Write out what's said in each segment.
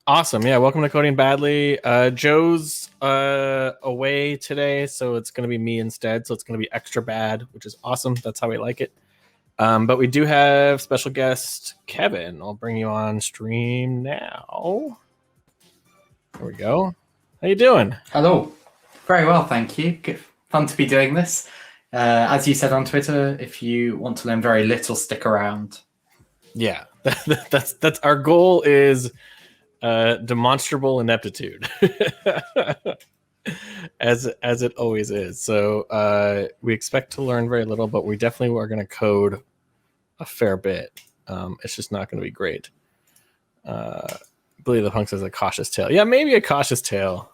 Awesome. Yeah, welcome to Coding Badly. Joe's away today, so it's going to be me instead. So it's going to be extra bad, which is awesome. That's how we like it. But we do have special guest Kevin. I'll bring you on stream now. There we go. How you doing? Hello. Very well, thank you. Good. Fun to be doing this. As you said on Twitter, if you want to learn very little, stick around. Yeah, that's our goal is demonstrable ineptitude, as it always is. So we expect to learn very little, but we definitely are going to code a fair bit. It's just not going to be great. I believe the punk says a cautious tale. Yeah, maybe a cautious tale.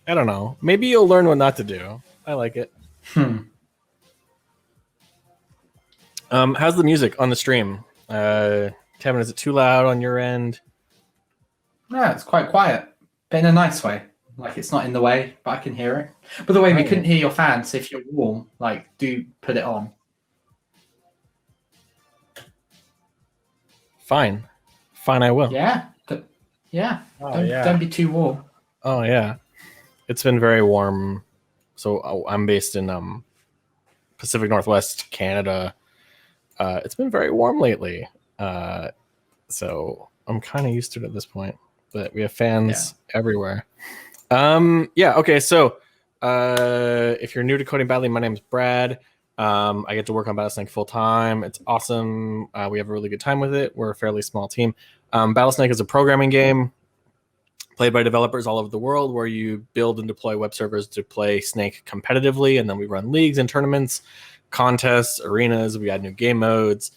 I don't know. Maybe you'll learn what not to do. I like it. How's the music on the stream? Kevin, is it too loud on your end? No, it's quite quiet, but in a nice way. Like it's not in the way, but I can hear it. By the way, we couldn't hear your fan, so if you're warm, do put it on. Fine, I will. Yeah. Don't be too warm. Oh yeah, it's been very warm. So I'm based in Pacific Northwest, Canada. It's been very warm lately, so I'm kind of used to it at this point. But we have fans everywhere. Okay. So if you're new to Coding Badly, my name is Brad. I get to work on Battlesnake full time. It's awesome. We have a really good time with it. We're a fairly small team. Battlesnake is a programming game played by developers all over the world where you build and deploy web servers to play Snake competitively, and then we run leagues and tournaments, contests, arenas. We add new game modes.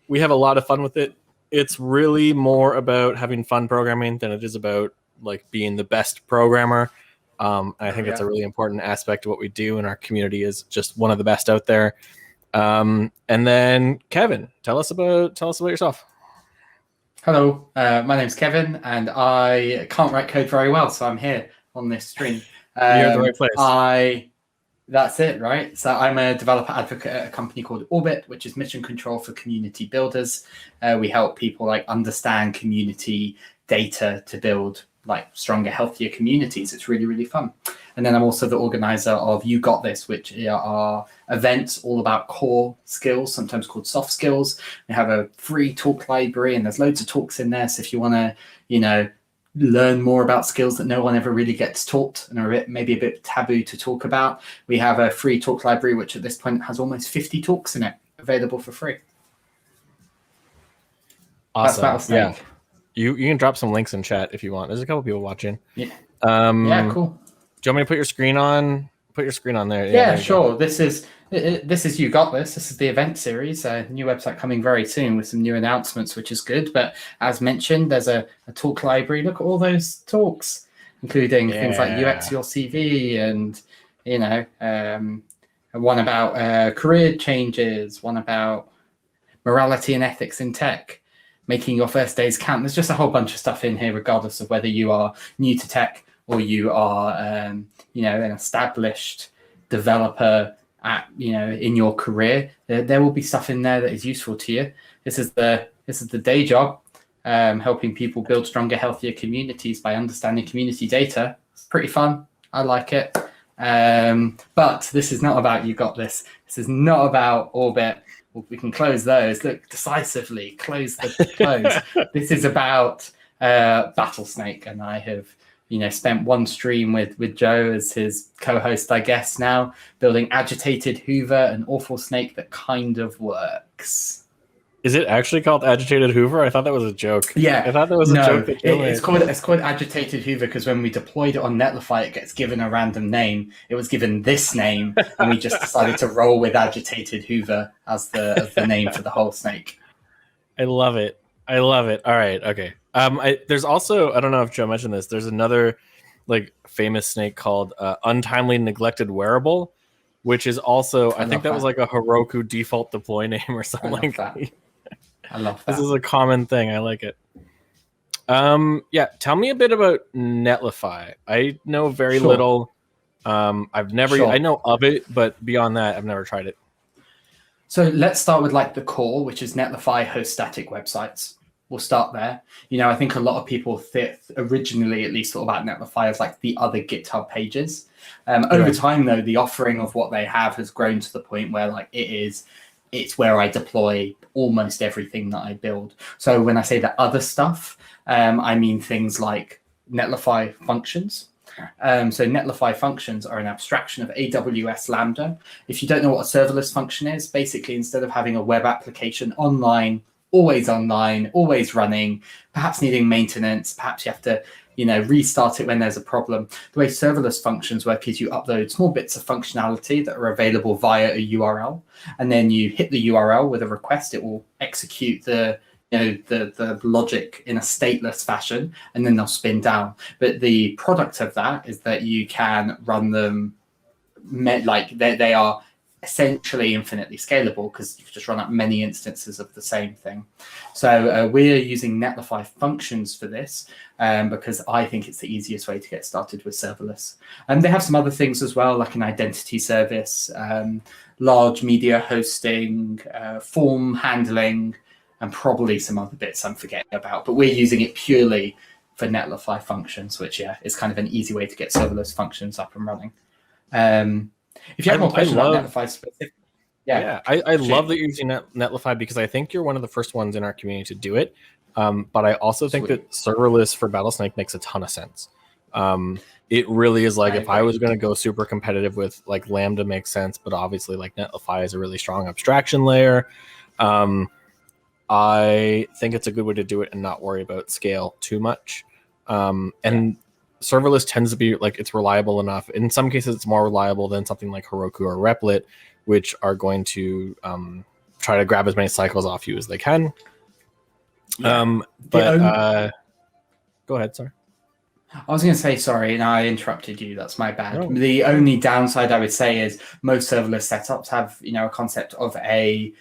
We have a lot of fun with it. It's really more about having fun programming than it is about being the best programmer. I think it's a really important aspect of what we do, and our community is just one of the best out there. And then Kevin, tell us about yourself. Hello, my name's Kevin, and I can't write code very well, so I'm here on this stream. You're in the right place. That's it, right? So I'm a developer advocate at a company called Orbit, which is mission control for community builders. We help people understand community data to build stronger, healthier communities. It's really, really fun. And then I'm also the organizer of You Got This, which are events all about core skills, sometimes called soft skills. We have a free talk library, and there's loads of talks in there. So if you want to, learn more about skills that no one ever really gets taught and are maybe a bit taboo to talk about, we have a free talk library, which at this point has almost 50 talks in it, available for free. Awesome. That's Battlesnake. Yeah. You can drop some links in chat if you want. There's a couple people watching. Yeah. Cool. Do you want me to put your screen on? Put your screen on there. Yeah, sure. This is You Got This. This is the event series. A new website coming very soon with some new announcements, which is good. But as mentioned, there's a talk library. Look at all those talks, including things like UX Your CV and one about career changes, one about morality and ethics in tech, making your first days count. There's just a whole bunch of stuff in here, regardless of whether you are new to tech or you are, an established developer in your career. There will be stuff in there that is useful to you. This is the day job, helping people build stronger, healthier communities by understanding community data. It's pretty fun. I like it. But this is not about You Got This. This is not about Orbit. We can close those. Look, decisively close. This is about Battlesnake, and I have spent one stream with Joe as his co-host, I guess, now building Agitated Hoover, an awful snake that kind of works. Is it actually called Agitated Hoover? I thought that was a joke. Yeah, I thought that was a joke. It's called Agitated Hoover because when we deployed it on Netlify, it gets given a random name. It was given this name, and we just decided to roll with Agitated Hoover as the name for the whole snake. I love it. All right. Okay. There's also, I don't know if Joe mentioned this, there's another famous snake called Untimely Neglected Wearable, which is also, I think that was a Heroku default deploy name or something like that. I love that. This is a common thing. I like it. Tell me a bit about Netlify. I know very little. I know of it, but beyond that, I've never tried it. So let's start with the core, which is Netlify hosts static websites. we'll start there. I think a lot of people originally at least thought about Netlify as like the other GitHub pages. Over time, though, the offering of what they have has grown to the point where like it's where I deploy almost everything that I build. So when I say the other stuff, I mean things like Netlify Functions. So Netlify Functions are an abstraction of AWS Lambda. If you don't know what a serverless function is, basically instead of having a web application online, always running, perhaps needing maintenance, perhaps you have to restart it when there's a problem. The way serverless functions work is you upload small bits of functionality that are available via a URL, and then you hit the URL with a request. It will execute the logic in a stateless fashion, and then they'll spin down. But the product of that is that you can run them like they are essentially infinitely scalable, because you can just run up many instances of the same thing. So we're using Netlify Functions for this because I think it's the easiest way to get started with serverless. And they have some other things as well, like an identity service, large media hosting, form handling, and probably some other bits I'm forgetting about. But we're using it purely for Netlify Functions, which is kind of an easy way to get serverless functions up and running. If you have more questions about Netlify specifically, I love that you're using Netlify, because I think you're one of the first ones in our community to do it. But I also think that serverless for Battlesnake makes a ton of sense. It really is like, if I was going to go super competitive with like Lambda makes sense, but obviously like Netlify is a really strong abstraction layer. I think it's a good way to do it and not worry about scale too much. And serverless tends to be like, it's reliable enough. In some cases, it's more reliable than something like Heroku or Replit, which are going to try to grab as many cycles off you as they can. Go ahead, sorry. I was going to say, sorry, and I interrupted you. That's my bad. No. The only downside I would say is most serverless setups have, a concept of a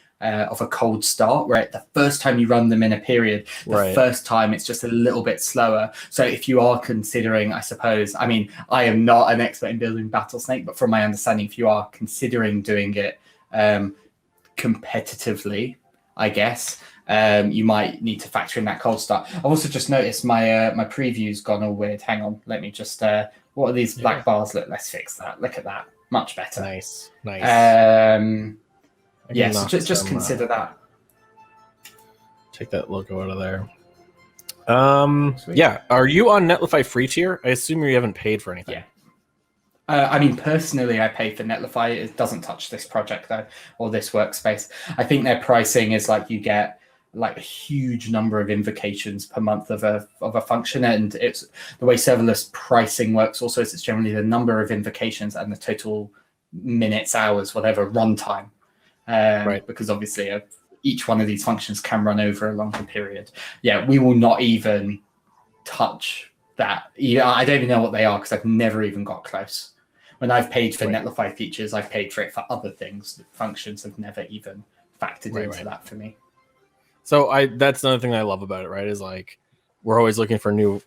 cold start, where the first time you run them in a period, first time it's just a little bit slower. So if you are considering, I suppose, I mean, I am not an expert in building Battlesnake, but from my understanding, if you are considering doing it competitively, I guess, you might need to factor in that cold start. I've also just noticed my preview's gone all weird. Hang on, let me just, what are these black bars? Let's fix that. Look at that. Much better. Nice. So just consider that. Take that logo out of there. Are you on Netlify free tier? I assume you haven't paid for anything. I mean, personally, I pay for Netlify. It doesn't touch this project though, or this workspace. I think their pricing is like you get like a huge number of invocations per month of a function, and it's the way serverless pricing works. Also, it's generally the number of invocations and the total minutes, hours, whatever runtime. Because obviously each one of these functions can run over a longer period. We will not even touch that. I don't even know what they are, because I've never even got close. When I've paid for Netlify features, I've paid for it for other things. Functions have never even factored into that for me. So that's another thing I love about it, right? Is like, we're always looking for new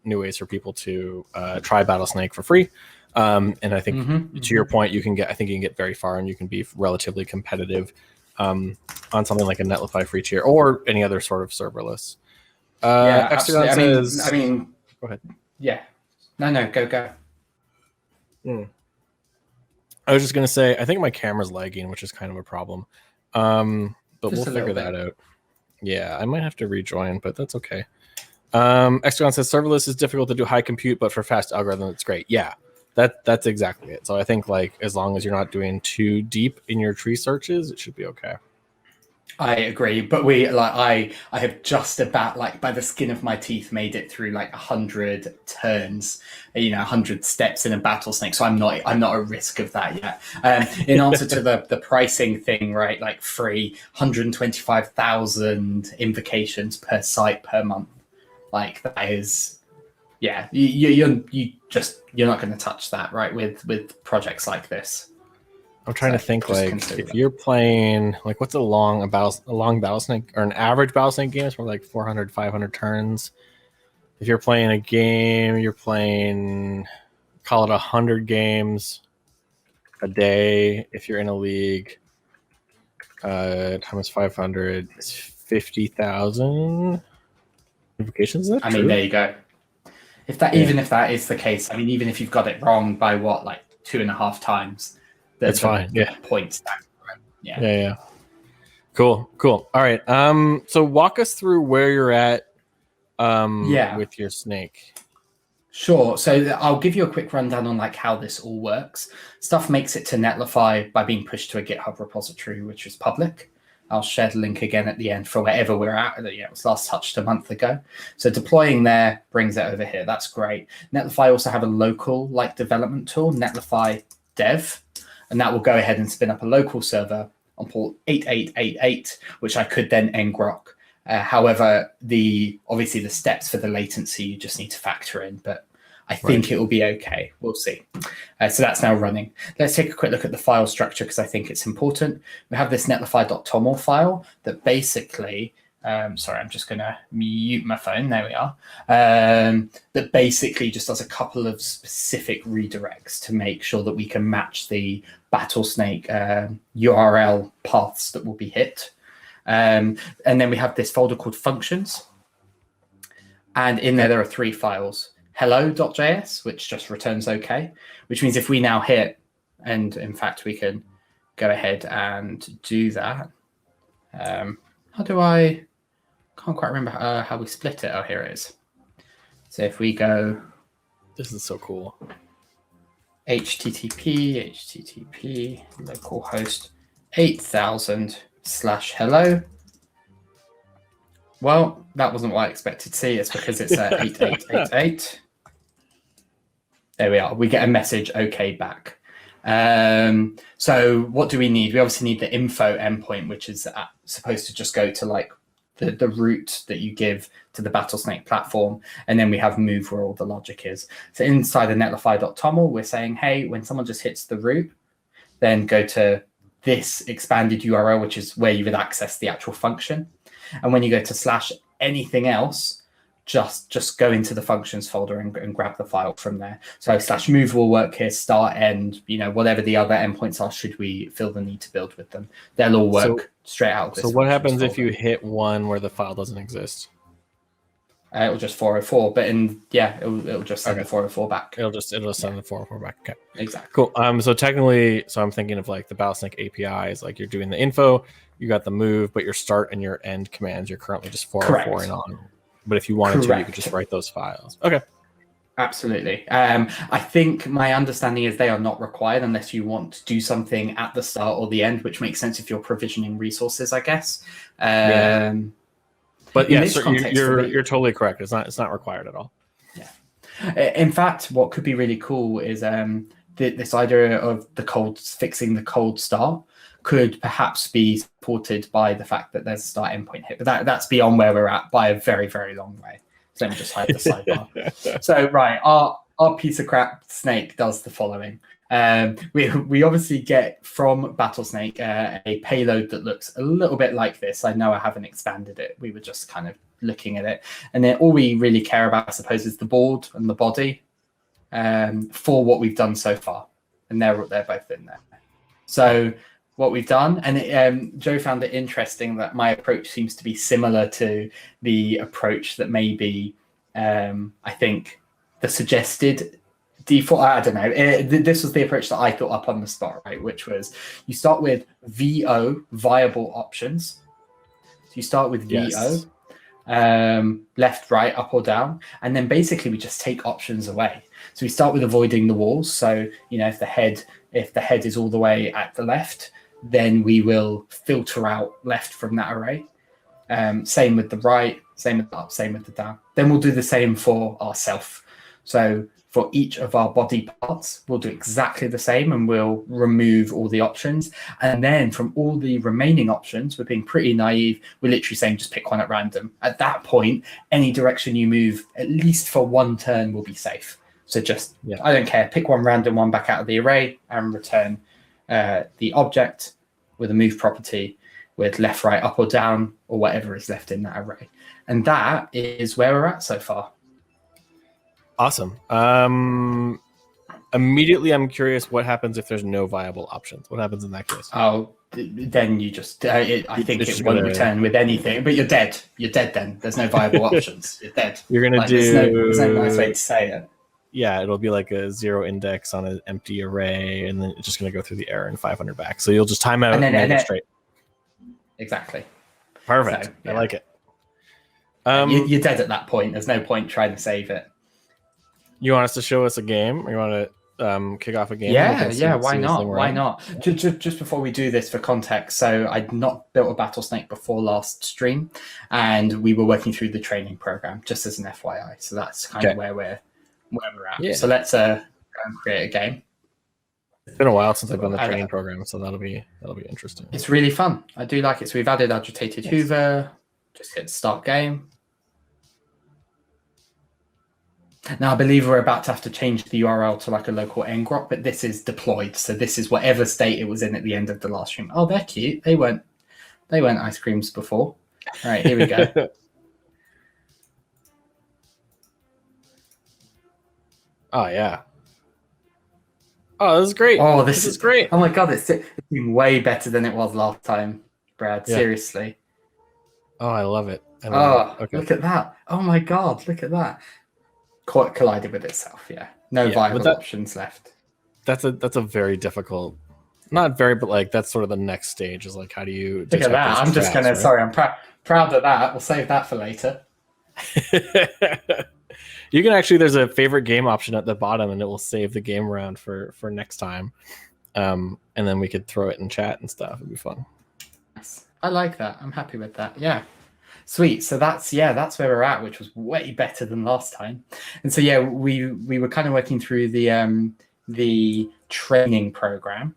ways for people to try Battlesnake for free. And I think to your point, you can get very far, and you can be relatively competitive on something like a Netlify free tier or any other sort of serverless. Absolutely. Says, I mean, go ahead. Yeah. No, go. I was just going to say, I think my camera's lagging, which is kind of a problem. But we'll figure that out. Yeah, I might have to rejoin, but that's okay. Extragon says serverless is difficult to do high compute, but for fast algorithm, it's great. Yeah, that's exactly it. So I think like, as long as you're not doing too deep in your tree searches, it should be okay. I agree, but I have just about, like, by the skin of my teeth, made it through like 100 turns, 100 steps in a Battlesnake. So I'm not at risk of that yet. In answer to the pricing thing, right? Like free 125,000 invocations per site per month. Like that is, you're not going to touch that, right? With projects like this. I'm trying to think, like, if you're playing, like, what's a long Battlesnake, or an average Battlesnake game is for like 400, 500 turns. If you're playing a game, you're playing, call it 100 games a day. If you're in a league, times 500 is 50,000. Implications? Is that I true? mean, there you go. Even if that is the case, I mean, even if you've got it wrong by what, like 2.5 times, That's fine. Yeah. Points. Yeah. Cool. All right. So walk us through where you're at with your snake. Sure. So I'll give you a quick rundown on like how this all works. Stuff makes it to Netlify by being pushed to a GitHub repository, which is public. I'll share the link again at the end for wherever we're at. It was last touched a month ago. So deploying there brings it over here. That's great. Netlify also have a local like development tool, Netlify Dev, and that will go ahead and spin up a local server on port 8888, which I could then ngrok. However, obviously the steps for the latency you just need to factor in, but I think it will be okay. We'll see. So that's now running. Let's take a quick look at the file structure because I think it's important. We have this netlify.toml file that basically, sorry, I'm just going to mute my phone. There we are. That basically just does a couple of specific redirects to make sure that we can match the Battlesnake URL paths that will be hit. And then we have this folder called Functions. And in there are 3 files. Hello.js, which just returns OK, which means if we now hit, and in fact, we can go ahead and do that. Can't quite remember how we split it. Oh, here it is. So if we go. This is so cool. http localhost 8000/hello. Well, that wasn't what I expected to see. It's because it's 8888. There we are. We get a message OK back. So what do we need? We obviously need the info endpoint, which is supposed to just go to like the route that you give to the Battlesnake platform. And then we have move where all the logic is. So inside the netlify.toml, we're saying, hey, when someone just hits the route, then go to this expanded URL, which is where you would access the actual function. And when you go to /anything else, just go into the functions folder and grab the file from there. So /move will work here, start, end, whatever the other endpoints are, should we feel the need to build with them. They'll all work straight out of this. So what happens if you hit one where the file doesn't exist? It'll just 404, but it'll just send the 404 back. It'll just send the 404 back. Okay. Exactly. Cool. So technically, I'm thinking of like the Battlesnake API is like you're doing the info, you got the move, but your start and your end commands you're currently just 404 and on. But if you wanted to, you could just write those files. Okay. Absolutely. I think my understanding is they are not required unless you want to do something at the start or the end, which makes sense if you're provisioning resources, I guess. But yeah, so you're totally correct. It's not required at all. Yeah. In fact, what could be really cool is this idea of fixing the cold start could perhaps be supported by the fact that there's a start endpoint hit. But that's beyond where we're at by a very, very long way. So let me just hide the sidebar. So our piece of crap snake does the following. We obviously get from Battlesnake a payload that looks a little bit like this. I know I haven't expanded it. We were just kind of looking at it. And then all we really care about, I suppose, is the board and the body for what we've done so far. And they're both in there. So what we've done, and Joe found it interesting that my approach seems to be similar to the approach that maybe I think the suggested default, I don't know. This was the approach that I thought up on the spot, right? Which was you start with VO, viable options. So you start with VO, left, right, up or down. And then basically we just take options away. So we start with avoiding the walls. So, if the head is all the way at the left, then we will filter out left from that array. Same with the right, same with the up, same with the down. Then we'll do the same for ourself. So for each of our body parts, we'll do exactly the same and we'll remove all the options. And then from all the remaining options, we're being pretty naive. We're literally saying just pick one at random. At that point, any direction you move, at least for one turn, will be safe. So I don't care, pick one random one back out of the array and return the object with a move property with left, right, up or down, or whatever is left in that array. And that is where we're at so far. Awesome. Immediately, I'm curious what happens if there's no viable options. What happens in that case? Oh, then you just I think It's it won't return with anything. But you're dead. You're dead. Then there's no viable options. You're dead. You're gonna Like, do. there's no nice way to say it. Yeah, it'll be like a 0 index on an empty array, and then it's just gonna go through the error and 500 back. So you'll just time out and then go straight. Exactly. Perfect. So, yeah. I like it. You're dead at that point. There's no point trying to save it. You want us to show us a game? Or you want to kick off a game? Yeah. Why not? Why not? Just before we do this, for context, so I'd not built a Battlesnake before last stream, and we were working through the training program, just as an FYI. So that's kind of where we're at. Yeah. So let's go and create a game. It's been a while since I've done the training program, so that'll be interesting. It's really fun. I do like it. So we've added agitated Hoover. Just hit start game. Now, I believe we're about to have to change the URL to like a local ngrok, but this is deployed. So this is whatever state it was in at the end of the last stream. Oh, they're cute. They weren't ice creams before. All right, here we go. Oh, yeah. Oh, this is great. Oh, this is great. Oh, my God. It's been way better than it was last time, Brad. Yeah. Seriously. Oh, I love it. Look at that. Oh, my God. Look at that. Collided with itself. Yeah. No viable options left. That's a very difficult, not very, but like that's sort of the next stage is like, how do you look at that? I'm just gonna, sorry, I'm proud of that. We'll save that for later. You can actually, there's a favorite game option at the bottom and it will save the game round for next time. And then we could throw it in chat and stuff. It'd be fun. I like that. I'm happy with that. Yeah. Sweet. So that's where we're at, which was way better than last time. And so, we were kind of working through the training program.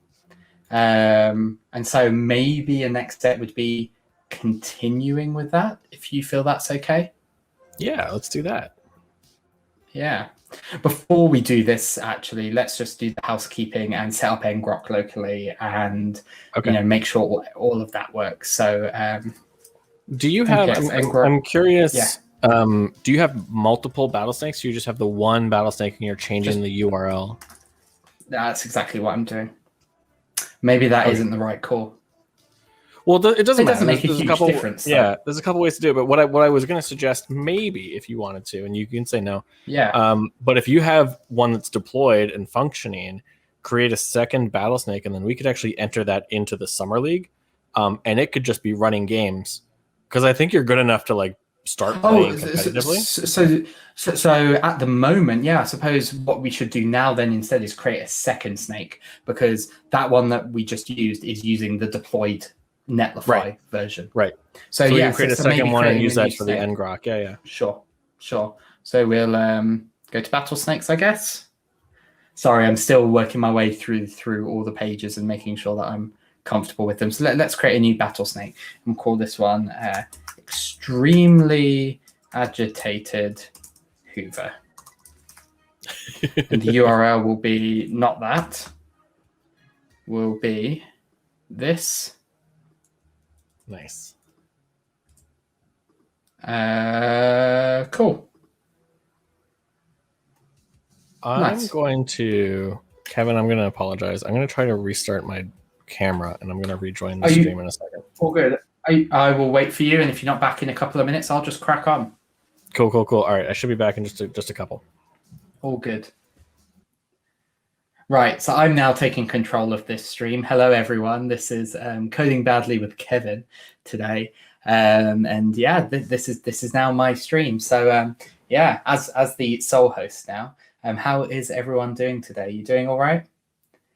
And so maybe a next step would be continuing with that, if you feel that's okay. Yeah, let's do that. Yeah. Before we do this, actually, let's just do the housekeeping and set up ngrok locally and make sure all of that works. So do you have, I'm curious, do you have multiple Battlesnakes? Or you just have the one Battlesnake and you're changing the URL? That's exactly what I'm doing. Maybe that isn't the right call. Well, it doesn't matter. Make a huge difference. Yeah, there's a couple ways to do it. But what I was going to suggest, maybe if you wanted to, and you can say no. Yeah. But if you have one that's deployed and functioning, create a second Battlesnake, and then we could actually enter that into the Summer League, and it could just be running games. Because I think you're good enough to like start playing competitively. So at the moment, I suppose what we should do now then instead is create a second snake, because that one that we just used is using the deployed Netlify version. Right. So we can create a second one and use that for the ngrok. Yeah. Sure. So we'll go to Battlesnakes, I guess. Sorry, I'm still working my way through all the pages and making sure that I'm comfortable with them. So let's create a new Battlesnake and call this one Extremely Agitated Hoover. And the URL will be not that. Will be this. Nice. Cool. I'm going to, Kevin, I'm going to apologize. I'm going to try to restart my camera and I'm going to rejoin the stream in a second. All good. I will wait for you, and if you're not back in a couple of minutes, I'll just crack on. Cool. All right, I should be back in just a couple. All good. Right, so I'm now taking control of this stream. Hello, everyone. This is Coding Badly with Kevin today, this is now my stream. So as the sole host now, how is everyone doing today? You doing all right?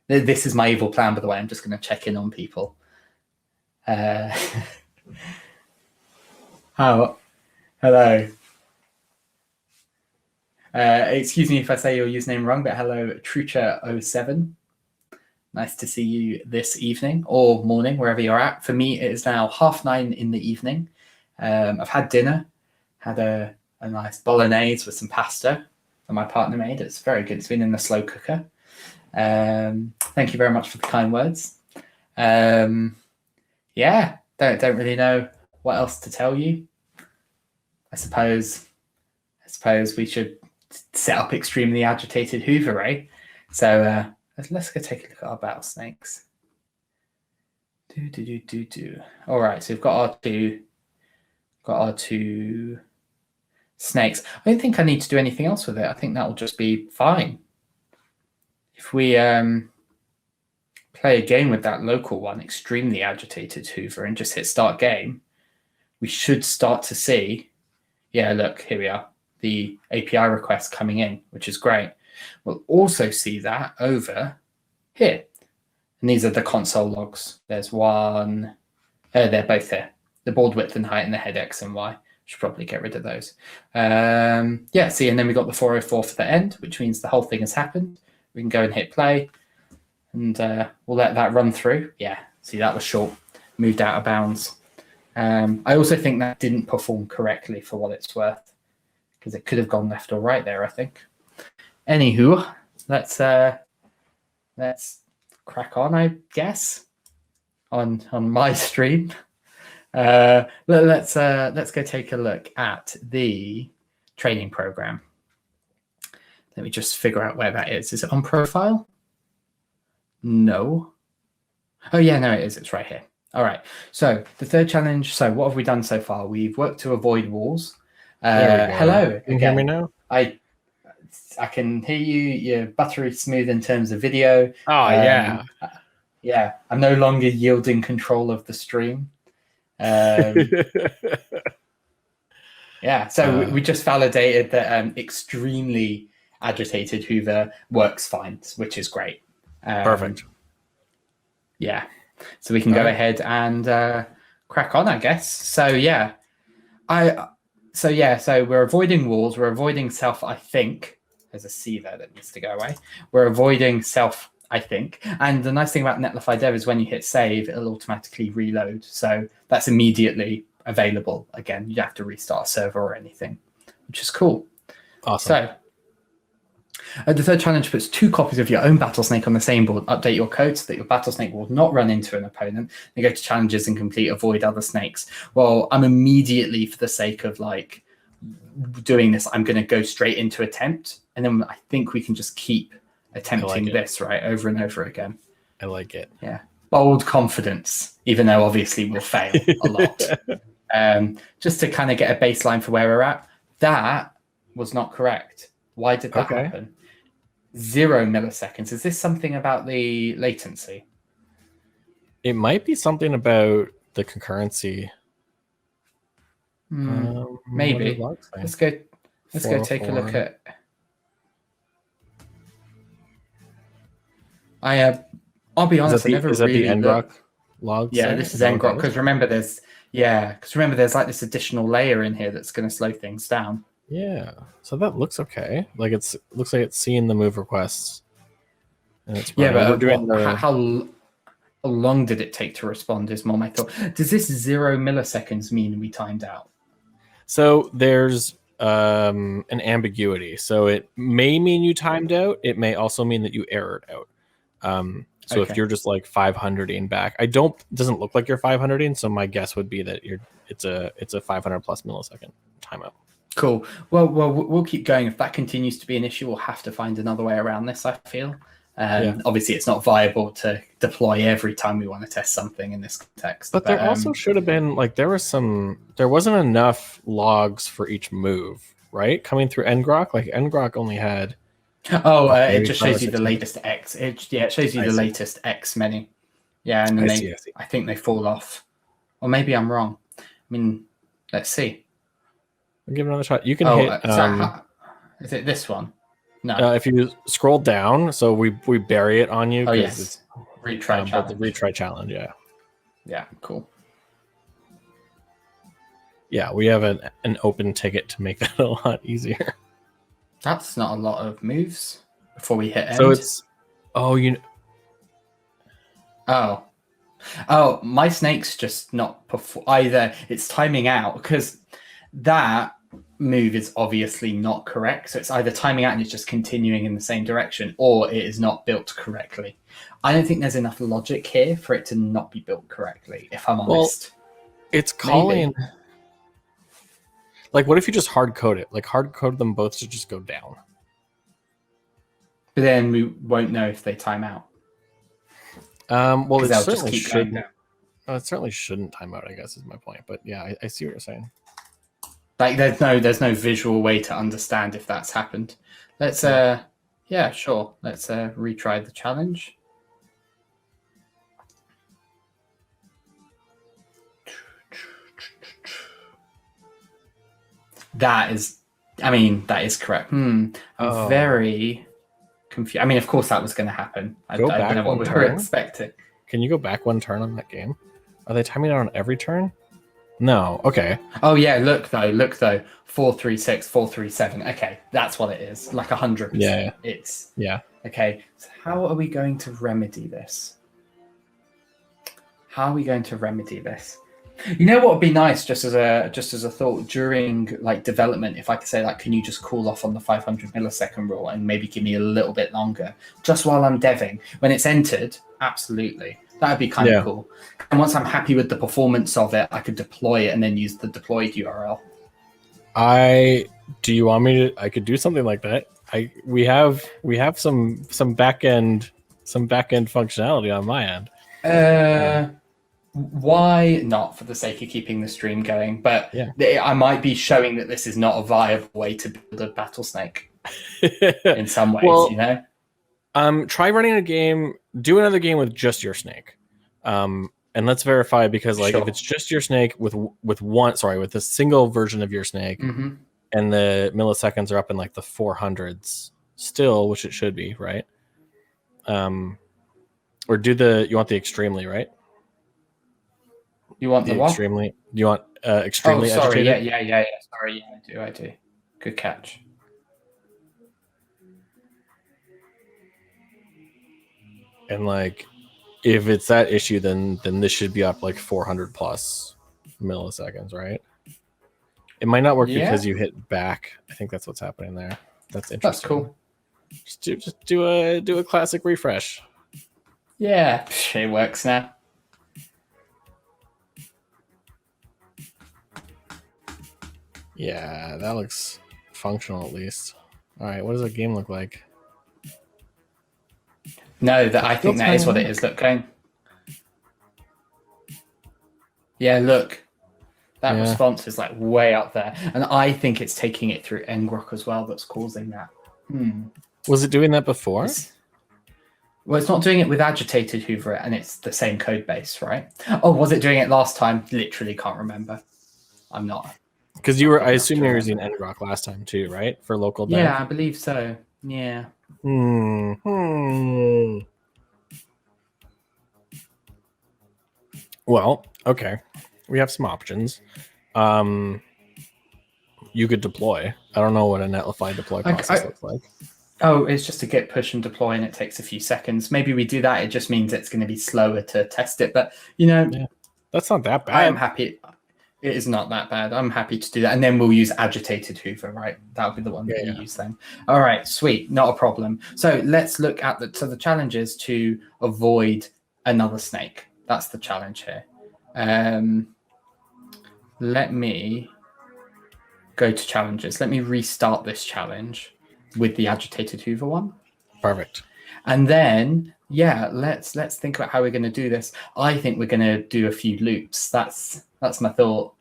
This is my evil plan, by the way. I'm just going to check in on people. Hello. Excuse me if I say your username wrong, but hello, Trucha07. Nice to see you this evening or morning, wherever you're at. For me, it is now 9:30 in the evening. I've had dinner, had a nice bolognese with some pasta that my partner made. It's very good. It's been in the slow cooker. Thank you very much for the kind words. Don't really know what else to tell you. I suppose we should set up Extremely Agitated Hoover, right? So let's go take a look at our Battlesnakes. All right, so we've got our two snakes. I don't think I need to do anything else with it. I think that will just be fine. If we play a game with that local one, extremely agitated Hoover, and just hit start game, we should start to see, yeah, look, here we are, the API request coming in, which is great. We'll also see that over here. And these are the console logs. There's one, they're both here. The board width and height and the head X and Y. Should probably get rid of those. Yeah, see, and then we got the 404 for the end, which means the whole thing has happened. We can go and hit play, and we'll let that run through. Yeah, see, that was short, moved out of bounds. I also think that didn't perform correctly for what it's worth, because it could have gone left or right there, I think. Anywho, let's crack on, I guess, on my stream. Let's go take a look at the training program. Let me just figure out where that is. Is it on profile? No. Oh yeah, no, it is. It's right here. All right. So the third challenge. So what have we done so far? We've worked to avoid walls. Hello. Can you hear me now? I can hear you. You're buttery smooth in terms of video. Oh yeah. Yeah. I'm no longer yielding control of the stream. Yeah, so we just validated that extremely agitated Hoover works fine, which is great. Perfect. Yeah, so we can go ahead and crack on, I guess. So yeah, so we're avoiding walls. We're avoiding self. I think there's a C there that needs to go away. We're avoiding self, I think. And the nice thing about Netlify Dev is when you hit save, it'll automatically reload. So that's immediately available. Again, you don't have to restart a server or anything, which is cool. Awesome. So the third challenge puts 2 copies of your own Battlesnake on the same board. Update your code so that your Battlesnake will not run into an opponent. Then go to challenges and complete avoid other snakes. Well, I'm immediately, for the sake of like doing this, I'm going to go straight into attempt. And then I think we can just keep attempting this, right, over and over again. I like it. Yeah. Bold confidence, even though obviously we'll fail a lot. Just to kind of get a baseline for where we're at. That was not correct. Why did that happen? 0 milliseconds. Is this something about the latency? It might be something about the concurrency. Maybe. Let's go take a look at. I'll be honest. Is that the ngrok log? Yeah, this is ngrok because remember there's like this additional layer in here that's going to slow things down. Yeah, so that looks okay. Like looks like it's seeing the move requests. And it's but how long did it take to respond? Is more my thought. Does this 0 milliseconds mean we timed out? So there's an ambiguity. So it may mean you timed out. It may also mean that you errored out. So if you're just like 500ing back, it doesn't look like you're 500ing. So my guess would be that it's a 500 plus millisecond timeout. Cool. Well, we'll keep going. If that continues to be an issue, we'll have to find another way around this, I feel. Obviously, it's not viable to deploy every time we want to test something in this context. But there also should have been, like, there wasn't enough logs for each move, right? Coming through ngrok, like ngrok only had... it just shows you the latest X. It shows you the latest X many. Yeah, and then I think they fall off. Or maybe I'm wrong. I mean, let's see. I'll give it another shot. You can hit... is it this one? No. If you scroll down, so we bury it on you. Oh, yes. Retry challenge. The retry challenge, yeah. Yeah, cool. Yeah, we have an open ticket to make that a lot easier. That's not a lot of moves before we hit end. So it's... Oh, my snake's just not either. It's timing out because that move is obviously not correct. So it's either timing out and it's just continuing in the same direction, or it is not built correctly. I don't think there's enough logic here for it to not be built correctly, if I'm honest. It's calling... Maybe. Like, what if you just hard code it? Like, hard code them both to just go down. But then we won't know if they time out. Well, it they'll certainly just keep going should. down. Oh, it certainly shouldn't time out, I guess, is my point. But yeah, I see what you're saying. Like there's no visual way to understand if that's happened. Let's yeah, sure. Let's retry the challenge. That is correct. I'm very confused. I mean, of course that was going to happen. I don't know what we were expecting. Can you go back one turn on that game? Are they timing out on every turn? No. Okay. Oh yeah, look though. 436, 437. Okay, that's what it is. Like 100%. Yeah. It's okay. So how are we going to remedy this? You know what would be nice, just as a thought, during like development, if I could say like, can you just cool off on the 500 millisecond rule and maybe give me a little bit longer, just while I'm deving? When it's entered, absolutely, that would be kind of cool. And once I'm happy with the performance of it, I could deploy it and then use the deployed URL. Do you want me to? I could do something like that. We have some back end functionality on my end. Why not, for the sake of keeping the stream going? But I might be showing that this is not a viable way to build a Battlesnake in some ways, you know? Try running a game, do another game with just your snake. And let's verify, because like if it's just your snake with a single version of your snake, and the milliseconds are up in like the 400s still, which it should be, right? Or you want the extremely, right? You want the what? Extremely? Do you want extremely agitated? Agitated? Yeah. Sorry, I do. Good catch. And like, if it's that issue, then this should be up like 400 plus milliseconds, right? It might not work because you hit back. I think that's what's happening there. That's interesting. That's cool. Just do a classic refresh. Yeah, it works now. Yeah, that looks functional at least. All right, what does that game look like? No, I think that is what it is. Look, going. Yeah, look. That response is like way up there. And I think it's taking it through ngrok as well that's causing that. Was it doing that before? Well, it's not doing it with agitated hoover, and it's the same code base, right? Oh, was it doing it last time? Literally can't remember. I'm not. Because I assume you were using ngrok last time too, right? For local dev? Yeah, I believe so. Yeah. Well, okay. We have some options. You could deploy. I don't know what a Netlify deploy process looks like. Oh, it's just a git push and deploy, and it takes a few seconds. Maybe we do that. It just means it's going to be slower to test it. But, that's not that bad. I am happy. It is not that bad. I'm happy to do that. And then we'll use agitated hoover, right? That'll be the one that you use then. All right, sweet. Not a problem. So let's look at the challenge is to avoid another snake. That's the challenge here. Let me go to challenges. Let me restart this challenge with the agitated hoover one. Perfect. And then, let's think about how we're going to do this. I think we're going to do a few loops. That's my thought.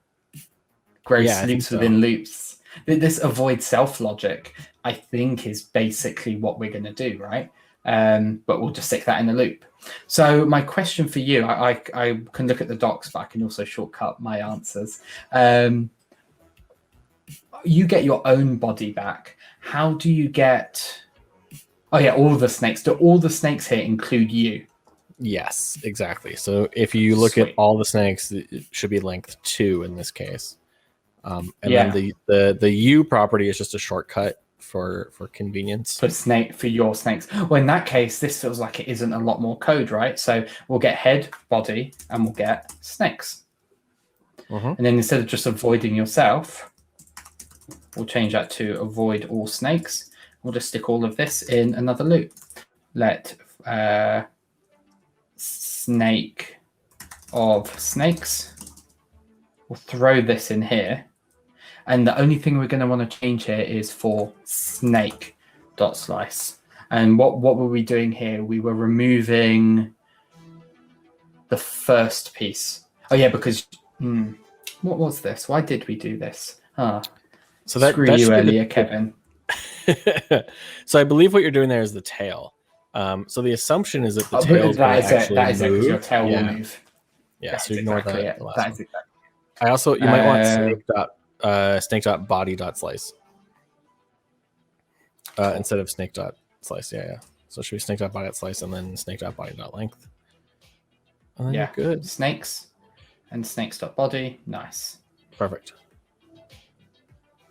Gross loops within loops. This avoid self logic, I think, is basically what we're going to do, right? But we'll just stick that in a loop. So my question for you, I can look at the docs, but I can also shortcut my answers. You get your own body back. How do you get... Oh, yeah, all the snakes. Do all the snakes here include you? Yes, exactly. So if you look at all the snakes, it should be length 2 in this case. And then the U property is just a shortcut for convenience. For your snakes. Well, in that case, this feels like it isn't a lot more code, right? So we'll get head, body, and we'll get snakes. And then instead of just avoiding yourself, we'll change that to avoid all snakes. We'll just stick all of this in another loop. Let snake of snakes. We'll throw this in here. And the only thing we're going to want to change here is for snake.slice. And what were we doing here? We were removing the first piece. Oh yeah, because what was this? Why did we do this? So that Screw that you should be earlier, Kevin. So I believe what you're doing there is the tail. So the assumption is that the tail is going to actually that is it, because your move. tail will move. Yeah, That's so ignore exactly that. it. The last That one. is exactly. I also, you might want snake.body.slice instead of snake.slice. Yeah. So it should be snake.body.slice and then snake.body.length. And then you're good. Snakes and snakes.body. Nice. Perfect.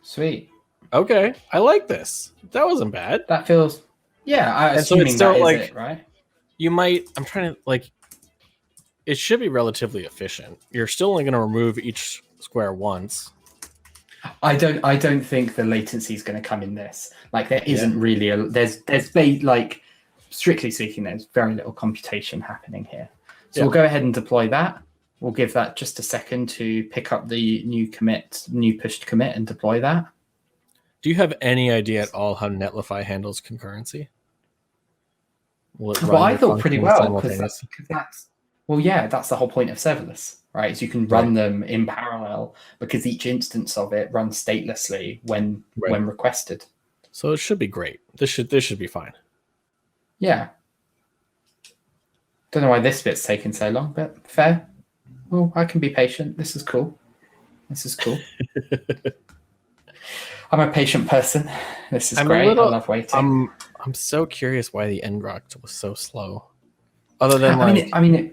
Sweet. Okay, I like this. That wasn't bad. That feels. Yeah, I'm And so it's assuming still that is like it, right? you might. I'm trying to like. It should be relatively efficient. You're still only going to remove each square once. I don't think the latency is going to come in this. Like there isn't really a like strictly speaking, there's very little computation happening here. So we'll go ahead and deploy that. We'll give that just a second to pick up the new pushed commit and deploy that. Do you have any idea at all how Netlify handles concurrency? Well, I thought pretty well because that's that's the whole point of serverless, right? Is you can run them in parallel because each instance of it runs statelessly when requested. So it should be great. This should be fine. Yeah. Don't know why this bit's taking so long, but fair. Well, I can be patient. This is cool. I'm a patient person. This is great. I love waiting. I'm so curious why the ngrok was so slow. Other than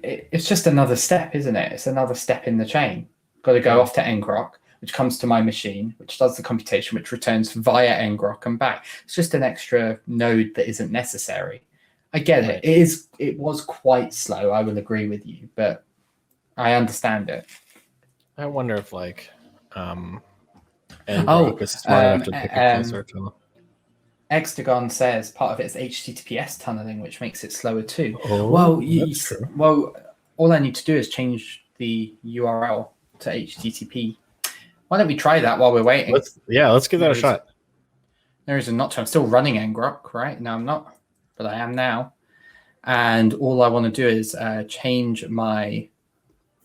it's just another step, isn't it? It's another step in the chain. Got to go off to ngrok, which comes to my machine, which does the computation, which returns via ngrok and back. It's just an extra node that isn't necessary. I get it. It was quite slow. I will agree with you, but I understand it. I wonder if ngrok is smart enough to pick a closer tunnel. Extagon says part of it is HTTPS tunneling, which makes it slower too. Oh, that's true. Well, all I need to do is change the URL to HTTP. Why don't we try that while we're waiting? Let's give that a shot. No reason not to. I'm still running ngrok, right? No, I'm not, but I am now. And all I want to do is change my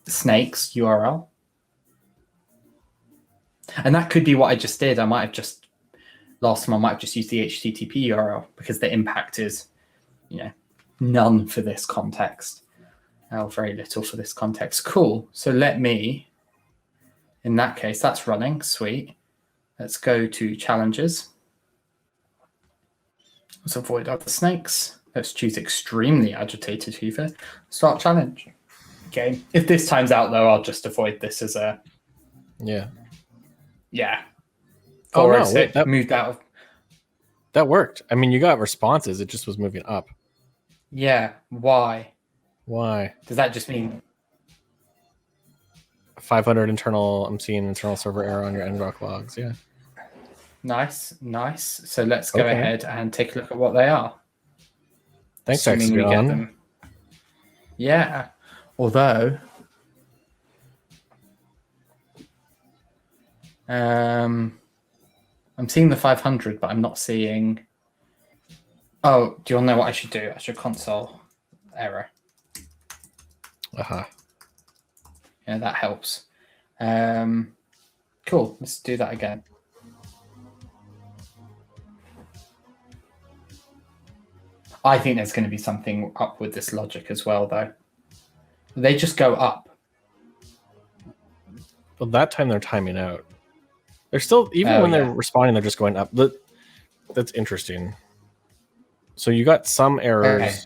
snakes URL. And that could be what I just did. Last time I might have just used the HTTP URL because the impact is, none for this context. Very little for this context. Cool. So let me, in that case, that's running. Sweet. Let's go to challenges. Let's avoid other snakes. Let's choose extremely agitated Hoover. Start challenge. Okay. If this times out though, I'll just avoid this as a. Yeah. Yeah. Oh no! Wait, that moved out of. That worked. I mean, you got responses. It just was moving up. Yeah. Why? Why? Does that just mean 500 internal? I'm seeing internal server error on your ngrok logs. Yeah. Nice. So let's go ahead and take a look at what they are. Thanks, assuming we get them. Yeah. Although. I'm seeing the 500, but I'm not seeing. Oh, do you want to know what I should do? I should console error. Yeah, that helps. Cool. Let's do that again. I think there's going to be something up with this logic as well, though. They just go up. Well, that time they're timing out. They're still, even when they're responding, they're just going up. That's interesting. So you got some errors. Okay.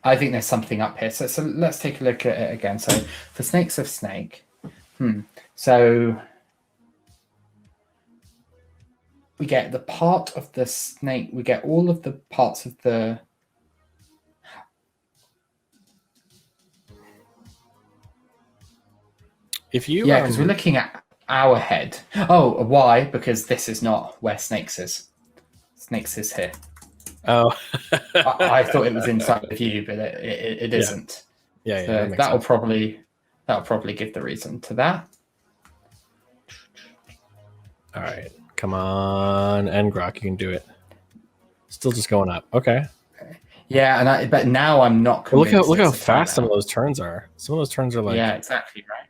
I think there's something up here. So let's take a look at it again. So for snakes of snake, so we get the part of the snake. We get all of the parts of the. If you because we're looking at our head. Oh, why? Because this is not where snakes is. Snakes is here. Oh, I thought it was inside of you, but it isn't. Yeah, so that'll probably give the reason to that. All right, come on, ngrok, you can do it. Still just going up. Okay. Yeah, but now I'm not But convinced. look how it's a fast some of timeout. those turns are. Some of those turns are like Yeah, exactly right.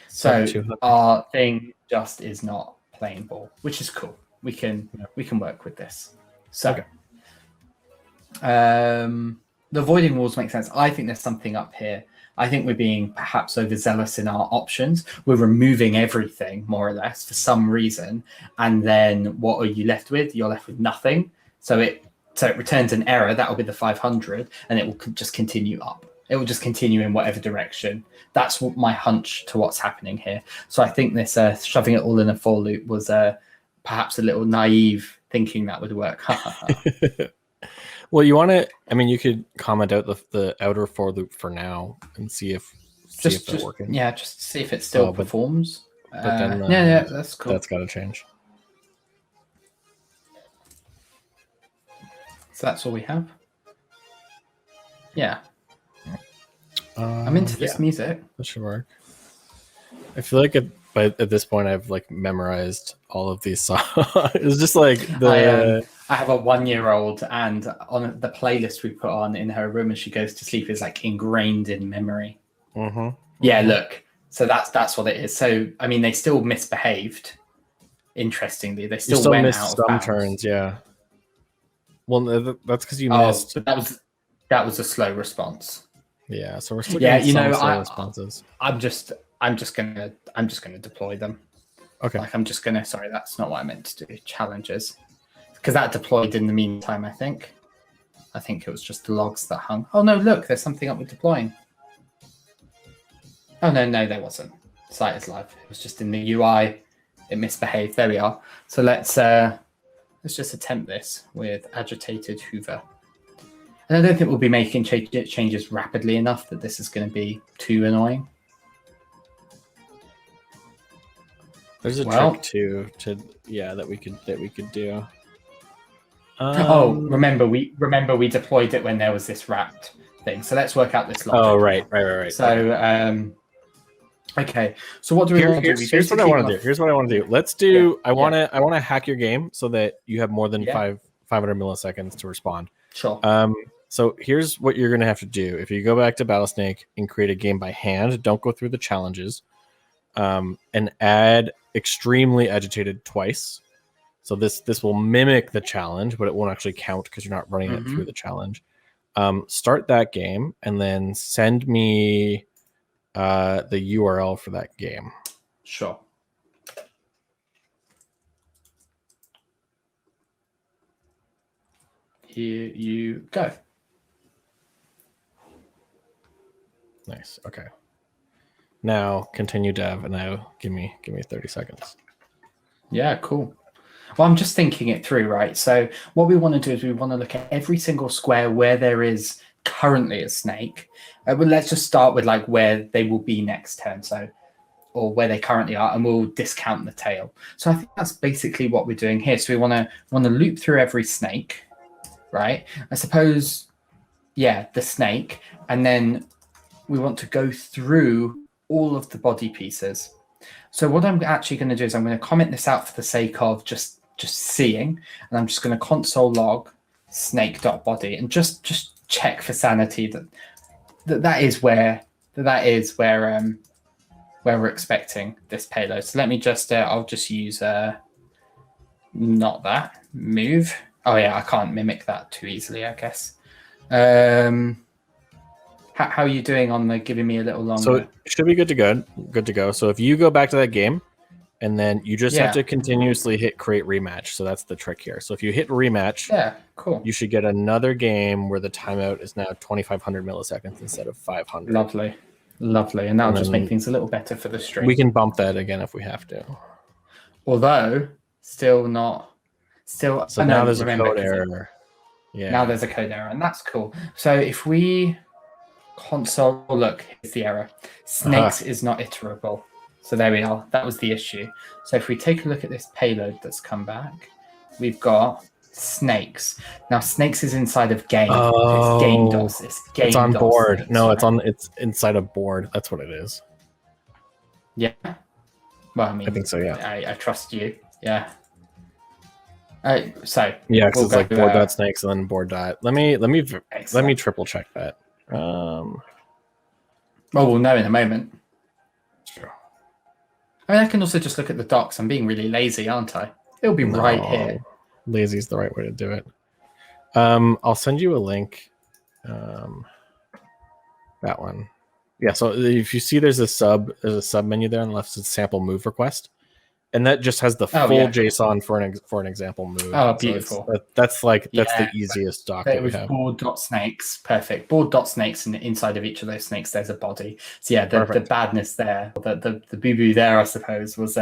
sub So 200. our thing just is not playing ball, which is cool. We can Yeah. we can work with this. So Okay. the avoiding walls makes sense. I think there's something up here. I think we're being perhaps overzealous in our options. We're removing everything more or less for some reason, and then what are you left with? You're left with nothing. So it returns an error. That will be the 500, and it will just continue up. It will just continue in whatever direction. That's what my hunch to what's happening here. So I think this shoving it all in a for loop was perhaps a little naive thinking that would work. Well, you want to. I mean, you could comment out the outer for loop for now and see if just that's working. Yeah, just see if it still performs. But then yeah, that's cool. That's got to change. So that's all we have. Yeah. I'm into this music. That should work. I feel like at this point I've like memorized all of these songs. It's just like I have a 1-year-old, and on the playlist we put on in her room as she goes to sleep is like ingrained in memory. Mm-hmm. Yeah, look. So that's what it is. So I mean, they still misbehaved. Interestingly, they still went missed out some of bounds. turns. Yeah. Well, that's because you missed. But that was a slow response. Yeah, so we're still getting some slow responses. I'm just gonna deploy them. Okay. Like sorry, that's not what I meant to do. Challenges. Because that deployed in the meantime, I think. I think it was just the logs that hung. Oh no, look, there's something up with deploying. Oh no, there wasn't. Site is live. It was just in the UI. It misbehaved. There we are. So let's just attempt this with agitated Hoover. And I don't think we'll be making changes rapidly enough that this is going to be too annoying. There's a trick too that we could do. Remember we deployed it when there was this wrapped thing. So let's work out this logic. Oh, right. So okay. So what do we want to do? Here's what I want to do. Let's do. I want to hack your game so that you have more than 500 milliseconds to respond. Sure. So here's what you're going to have to do. If you go back to Battlesnake and create a game by hand, don't go through the challenges, and add extremely agitated twice. So this will mimic the challenge, but it won't actually count because you're not running it through the challenge. Start that game and then send me the URL for that game. Sure. Here you go. Nice. Okay. Now continue dev, and now give me 30 seconds. Yeah, cool. Well, I'm just thinking it through, right? So what we want to do is we want to look at every single square where there is currently a snake. Well, let's just start with like where they will be next turn, or where they currently are, and we'll discount the tail. So I think that's basically what we're doing here. So we want to loop through every snake, right? I suppose, the snake, and then we want to go through all of the body pieces. So what I'm actually going to do is I'm going to comment this out for the sake of just seeing, and I'm just going to console log snake.body and just check for sanity that is where we're expecting this payload. So let me just I'll just use not that move. Oh yeah, I can't mimic that too easily, I guess. How are you doing on the giving me a little longer? So it should be good to go. So if you go back to that game, and then you just have to continuously hit create rematch. So that's the trick here. So if you hit rematch, cool. You should get another game where the timeout is now 2,500 milliseconds instead of 500. Lovely. And that'll just make things a little better for the stream. We can bump that again if we have to. Although So now there's a code error. Yeah. Now there's a code error, and that's cool. So if we console, look, here's the error. Snakes is not iterable. So there we are. That was the issue. So if we take a look at this payload that's come back, we've got snakes. Now snakes is inside of game. It's game DOS. It's on board. Snakes, no, right? It's inside of board. That's what it is. Yeah. Well, I mean, I think so. Yeah. I trust you. Yeah. So Yeah, because we'll it's like go, board.snakes and then board dot. Let me excellent. triple check that. Well, we'll know in a moment. Sure. I mean, I can also just look at the docs. I'm being really lazy, aren't I? It'll be right here. Lazy is the right way to do it. I'll send you a link. That one. Yeah, so if you see there's a sub menu there on the left, it's sample move request. And that just has the full JSON for an example move. Oh, beautiful. So that's the easiest doc that we have. Board.snakes, perfect. Board.snakes, and inside of each of those snakes, there's a body. So yeah, the badness there, the boo-boo there, I suppose, was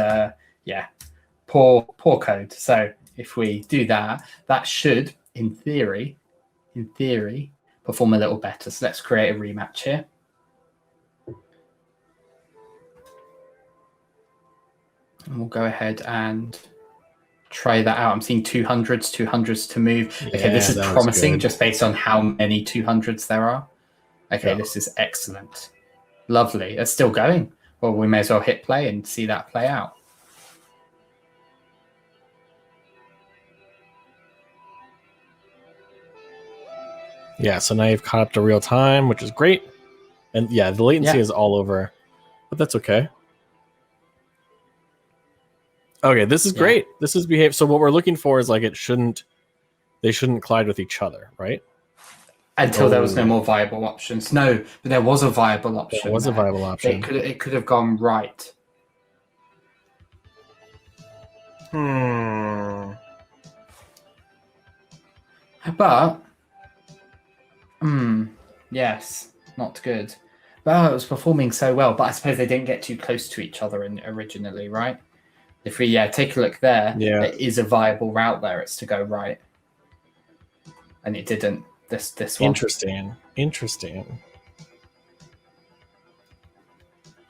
poor code. So if we do that, that should, in theory, perform a little better. So let's create a rematch here. And we'll go ahead and try that out. I'm seeing 200s to move. Okay, this is promising just based on how many 200s there are. Okay, this is excellent. Lovely. It's still going. Well, we may as well hit play and see that play out. Yeah, so now you've caught up to real time, which is great. And yeah, the latency is all over, but that's okay. Okay, this is great. This is behave. So what we're looking for is like they shouldn't collide with each other, right? Until there was no more viable options. No, but there was a viable option. There was a viable option. It could have gone right. But yes, not good. But it was performing so well. But I suppose they didn't get too close to each other originally, right? If we take a look there, there is a viable route there. It's to go right, and it didn't. This one. Interesting.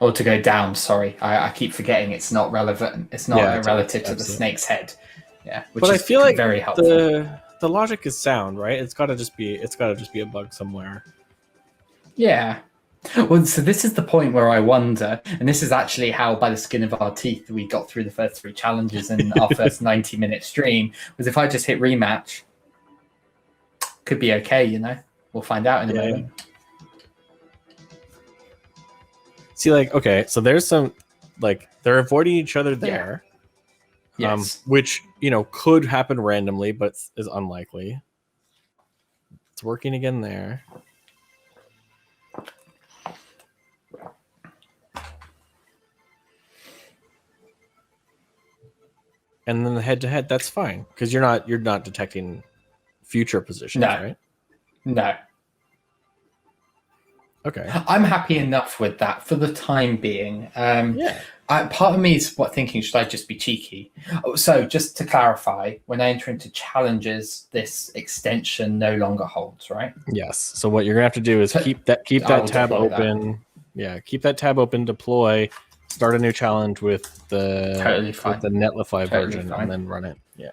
Or to go down. Sorry, I keep forgetting it's not relevant. It's not relative to the snake's head. Yeah, but I feel like very helpful. The logic is sound, right? It's got to just be a bug somewhere. Yeah. Well, so this is the point where I wonder, and this is actually how, by the skin of our teeth, we got through the first 3 challenges in our first 90-minute stream, was if I just hit rematch, could be okay, We'll find out in a moment. See, okay, so there's some, they're avoiding each other there. Yes. Which, could happen randomly, but is unlikely. It's working again there. And then the head-to-head, that's fine because you're not detecting future positions, right? No. Okay. I'm happy enough with that for the time being. Part of me is thinking, should I just be cheeky? So just to clarify, when I enter into challenges, this extension no longer holds, right? Yes. So what you're gonna have to do is keep that tab open. Yeah, keep that tab open. Deploy. Start a new challenge with the Netlify version, and then run it. Yeah.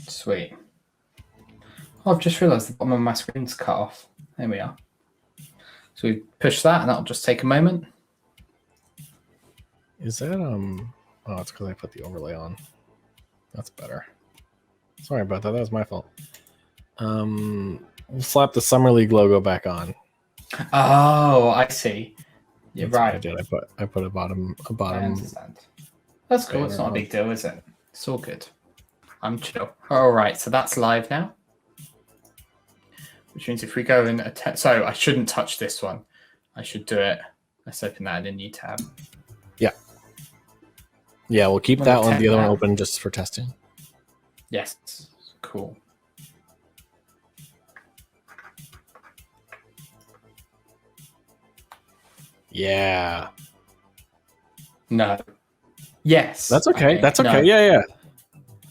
Sweet. Oh, I've just realised the bottom of my screen's cut off. There we are. So we push that, and that'll just take a moment. Is that Oh, it's because I put the overlay on. That's better. Sorry about that. That was my fault. We'll slap the Summer League logo back on. Oh, I see. You're right. I did. I put a bottom. I understand. That's cool. It's not a big deal, is it? It's all good. I'm chill. All right. So that's live now. Which means if we go in so I shouldn't touch this one. I should do it. Let's open that in a new tab. Yeah. Yeah, we'll keep that one, the other one open just for testing. Yes. Cool. Yeah. No. Yes. That's okay. That's okay. No. Yeah.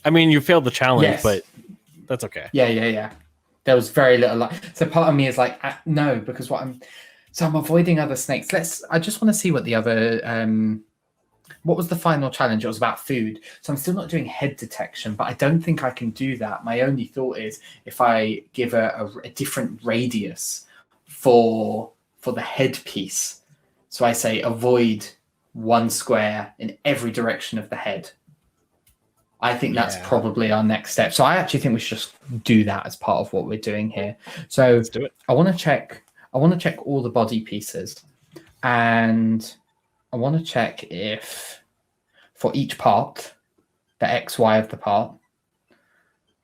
I mean, you failed the challenge, but that's okay. Yeah. There was very little so part of me is like, no, because I'm avoiding other snakes. I just want to see what the other what was the final challenge? It was about food. So I'm still not doing head detection, but I don't think I can do that. My only thought is if I give a different radius for the head piece, So I say avoid 1 square in every direction of the head. I think that's probably our next step. So I actually think we should just do that as part of what we're doing here. So Let's do it. I want to check all the body pieces, and I want to check if for each part, the XY of the part,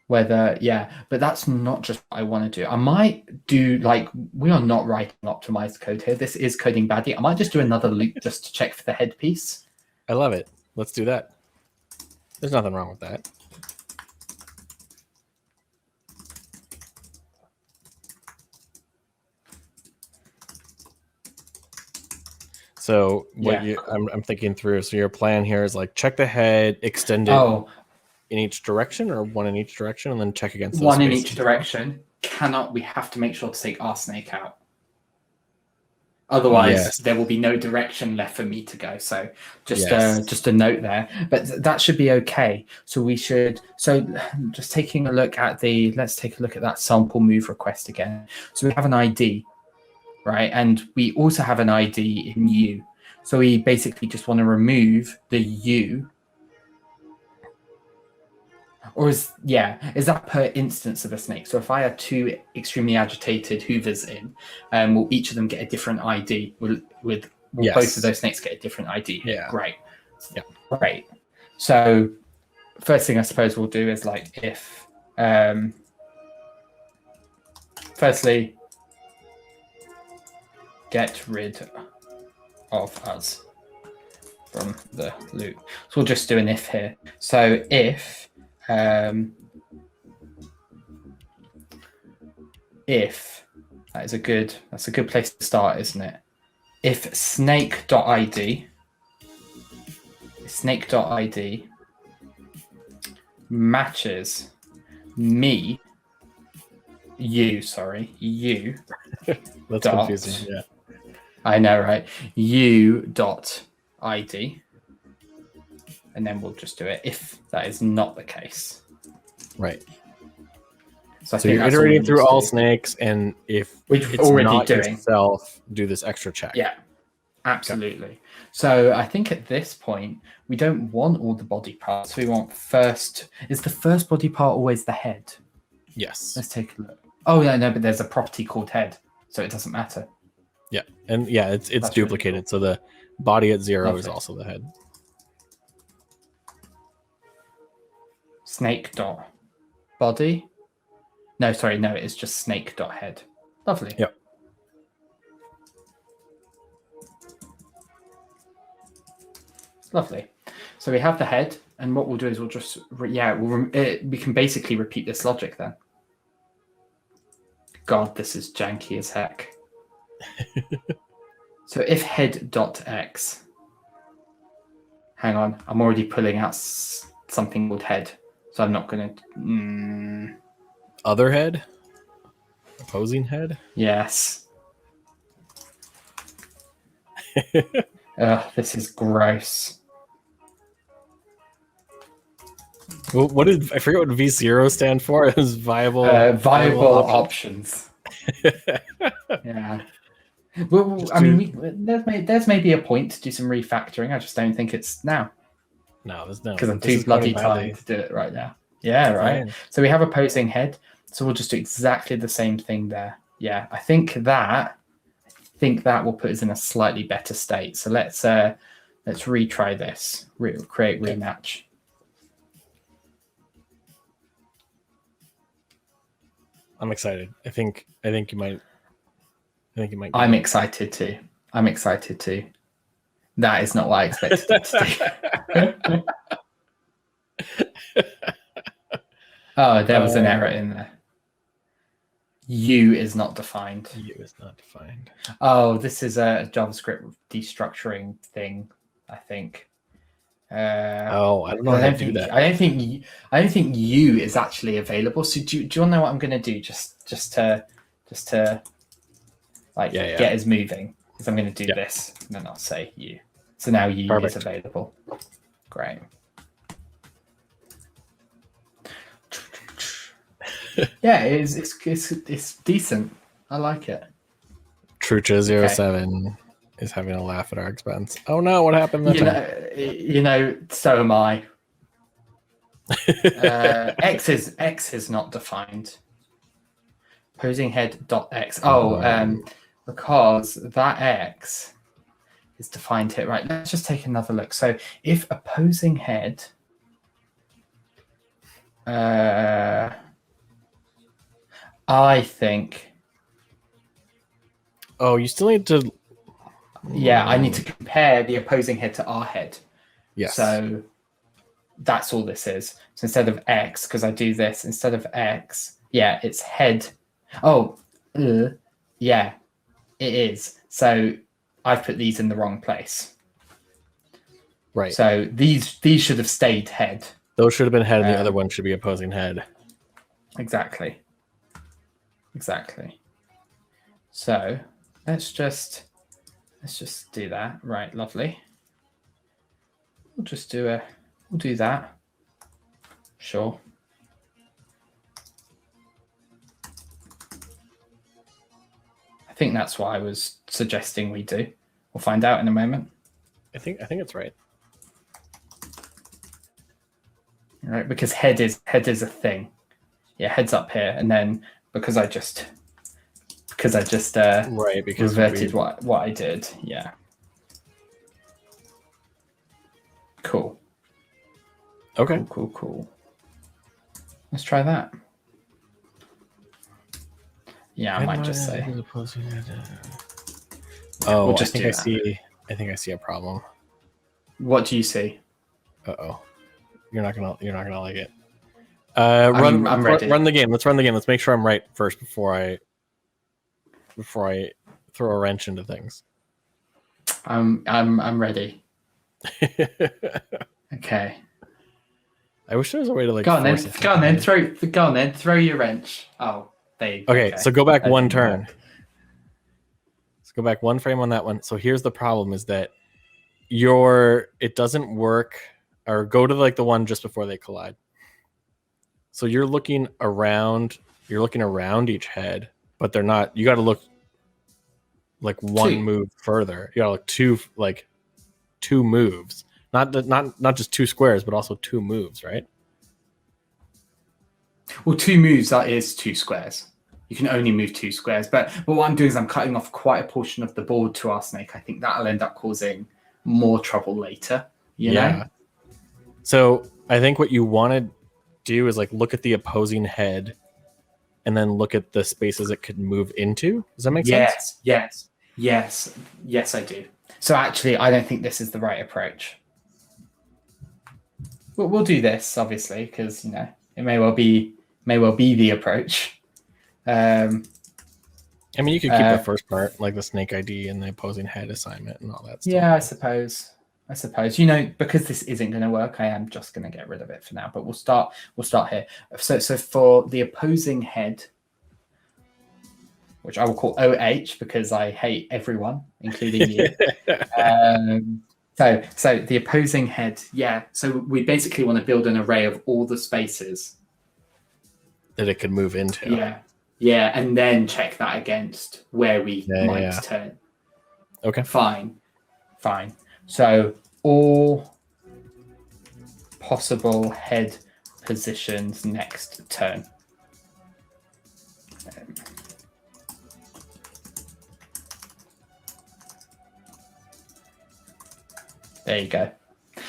whether, but that's not just what I want to do. I might do, like, we are not writing optimized code here. This is coding badly. I might just do another loop just to check for the headpiece. I love it. Let's do that. There's nothing wrong with that. So what I'm thinking through. So your plan here is like check the head, extend it in each direction, or one in each direction, and then check against those one in spaces. each direction. We have to make sure to take our snake out. Otherwise, there will be no direction left for me to go. So just a note there. But that should be okay. So we should. So just taking a look at let's take a look at that sample move request again. So we have an ID, right? And we also have an ID in U. So we basically just want to remove the U. Or is that per instance of a snake? So if I had 2 extremely agitated hoovers in, will each of them get a different ID? Will both of those snakes get a different ID? Yeah. Great. Yeah. Great. So first thing I suppose we'll do is like if firstly get rid of us from the loop. So we'll just do an if here. So if that's a good place to start, isn't it? If snake.id matches you That's confusing. Yeah, I know, right? U.id, and then we'll just do it if that is not the case. Right. So you're iterating through all snakes, and if which it's already not doing yourself, do this extra check. Yeah, absolutely. Okay. So I think at this point we don't want all the body parts. We want first. Is the first body part always the head? Yes. Let's take a look. Oh yeah, no, but there's a property called head, so it doesn't matter. Yeah, and it's That's duplicated. Really cool. So the body at 0 is also the head. Snake.body. No, sorry, no, it's just snake.head. Lovely. Yep. Lovely. So we have the head, and what we'll do is we'll just we can basically repeat this logic then. God, this is janky as heck. So if head.x, hang on, I'm already pulling out something called head, so I'm not going to. Other head, opposing head. Yes. This is gross. Well, what did I forget what V0 stand for? It was viable options. Yeah. Well, I mean, there's maybe a point to do some refactoring. I just don't think it's now. No, there's no. Because I'm too bloody tired to do it right now. Yeah, right. Fine. So we have opposing head. So we'll just do exactly the same thing there. Yeah, I think that will put us in a slightly better state. So let's retry this. Create rematch. I'm excited. I think you might. I'm excited too. That is not what I expected it to do. Oh, there was an error in there. U is not defined. U is not defined. Oh, this is a JavaScript destructuring thing, I think. I don't know how to do that. I don't think U is actually available. So do you want to know what I'm going to do? Just to get us moving. Because I'm going to do this, and then I'll say U. So now U is available. Great. Yeah, it's decent. I like it. Trucha 07. is having a laugh at our expense. Oh no, what happened that time? So am I. X is not defined. Opposing head dot x. Because that x is defined here. Right, let's just take another look. So if opposing head I think you still need to I need to compare the opposing head to our head. Yes. So that's all this is. So instead of x, because I do this, instead of x, it's head. It is. So I've put these in the wrong place. Right. So these should have stayed head. Those should have been head, and the other one should be opposing head. Exactly. So let's just do that. Right, lovely. We'll do that. Sure. I think that's what I was suggesting we do. We'll find out in a moment. I think it's right. Right, because head is a thing. Yeah, head's up here, and then because I just reverted what I did. Yeah. Cool. Okay. Cool. Let's try that. Yeah, I might just say. Oh, we'll just I think I see a problem. What do you see? Uh-oh. You're not gonna like it. I'm ready. Run the game. Let's run the game. Let's make sure I'm right first before I throw a wrench into things. I'm ready. Okay. I wish there was a way to Go on then. Throw your wrench. Oh, there you go. Okay, so go back one turn. Let's go back one frame on that one. So here's the problem: is that it doesn't work. Or go to like the one just before they collide. So you're looking around each head, but they're not. You got to look like one move further. You got to look two moves, not just two squares, but also two moves, right? Well, two moves, that is two squares. You can only move two squares, but what I'm doing is I'm cutting off quite a portion of the board to our snake. I think that'll end up causing more trouble later. You know? So I think what you want to do is like look at the opposing head and then look at the spaces it could move into. Does that make sense? Yes, I do. So actually, I don't think this is the right approach. We'll do this, obviously, because it may well be the approach. I mean, you could keep the first part, like the snake ID and the opposing head assignment and all that stuff. Yeah, I suppose. Because this isn't going to work, I am just going to get rid of it for now. But we'll start here. So for the opposing head, which I will call OH because I hate everyone, including you. So the opposing head, So we basically want to build an array of all the spaces that it could move into. Yeah, and then check that against where we might turn. Okay. Fine. So all possible head positions next turn. There you go.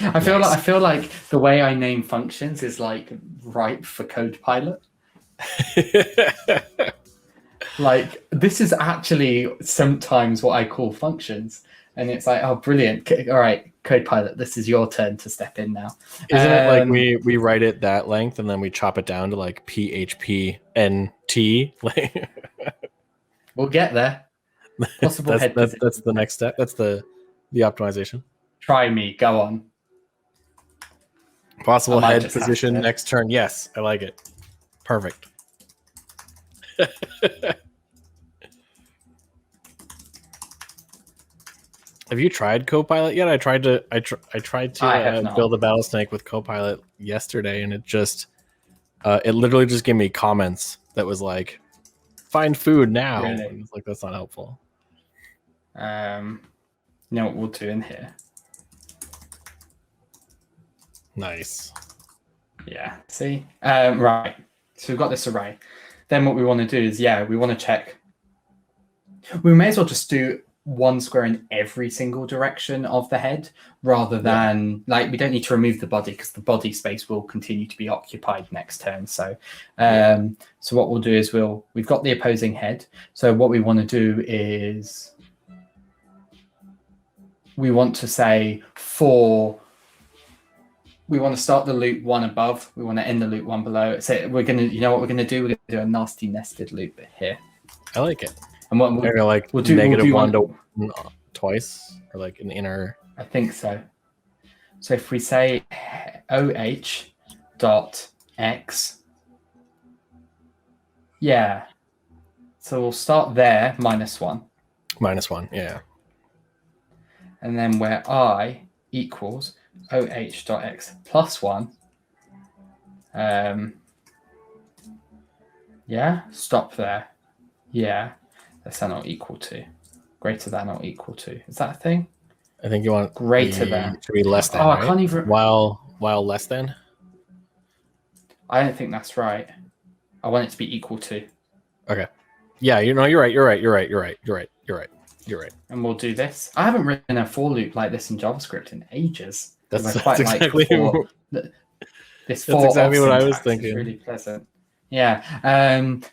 I feel like the way I name functions is like ripe for CodePilot. Like this is actually sometimes what I call functions. And it's like, oh, brilliant. All right, CodePilot, this is your turn to step in now. Isn't it like we write it that length and then we chop it down to like PHPNT? We'll get there. Possible head position. That's the next step. That's the optimization. Try me. Go on. Possible head position next turn. Yes, I like it. Perfect. Have you tried Copilot yet? I tried to build a Battlesnake with Copilot yesterday, and it literally just gave me comments that was like, "Find food now." Really? And it's like that's not helpful. You know what we'll do in here? Nice. Yeah, see? Right. So we've got this array. Then what we want to do is, we want to check. We may as well just do one square in every single direction of the head rather than we don't need to remove the body because the body space will continue to be occupied next turn. So so what we'll do is we've got the opposing head. So what we want to do is we want to say we want to start the loop one above. We want to end the loop one below. So we're going to, you know what we're going to do? We're going to do a nasty nested loop here. I like it. And what we'll do negative one to one twice, or like an inner. I think so. So if we say OH dot X, so we'll start there, -1. -1, yeah. And then where I equals OH dot X plus 1. Stop there. Less than or equal to. Greater than or equal to. Is that a thing? I think you want greater than. To be less than. Oh, right? I can't even. While less than. I don't think that's right. I want it to be equal to. Okay. Yeah, you're right. And we'll do this. I haven't written a for loop like this in JavaScript in ages. That's exactly this for exactly what I was thinking. It's really pleasant. Yeah.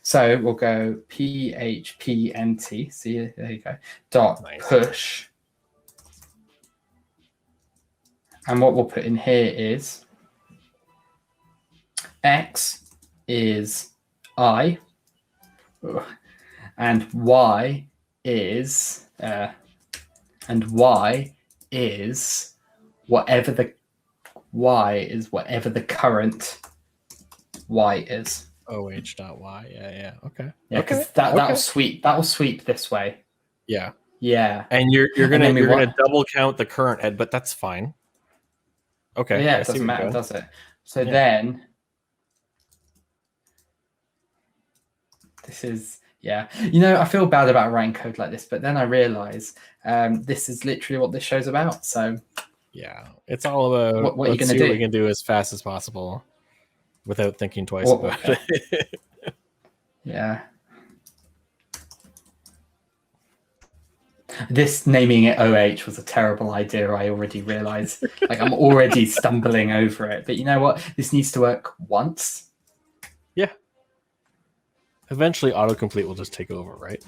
So we'll go phpnt. See, there you go. Dot push. And what we'll put in here is X is I, and Y is whatever the current Y is. OH.Y. Yeah. Okay. Yeah, because that'll sweep this way. Yeah. Yeah. And you're gonna double count the current head, but that's fine. Okay. Yeah, it doesn't matter, does it? So then this is I feel bad about writing code like this, but then I realize this is literally what this show's about. So it's all about what you're gonna do. What we can do as fast as possible without thinking twice about it. Yeah. This naming it OH was a terrible idea. I already realized. I'm already stumbling over it. But you know what? This needs to work once. Yeah. Eventually, autocomplete will just take over, right?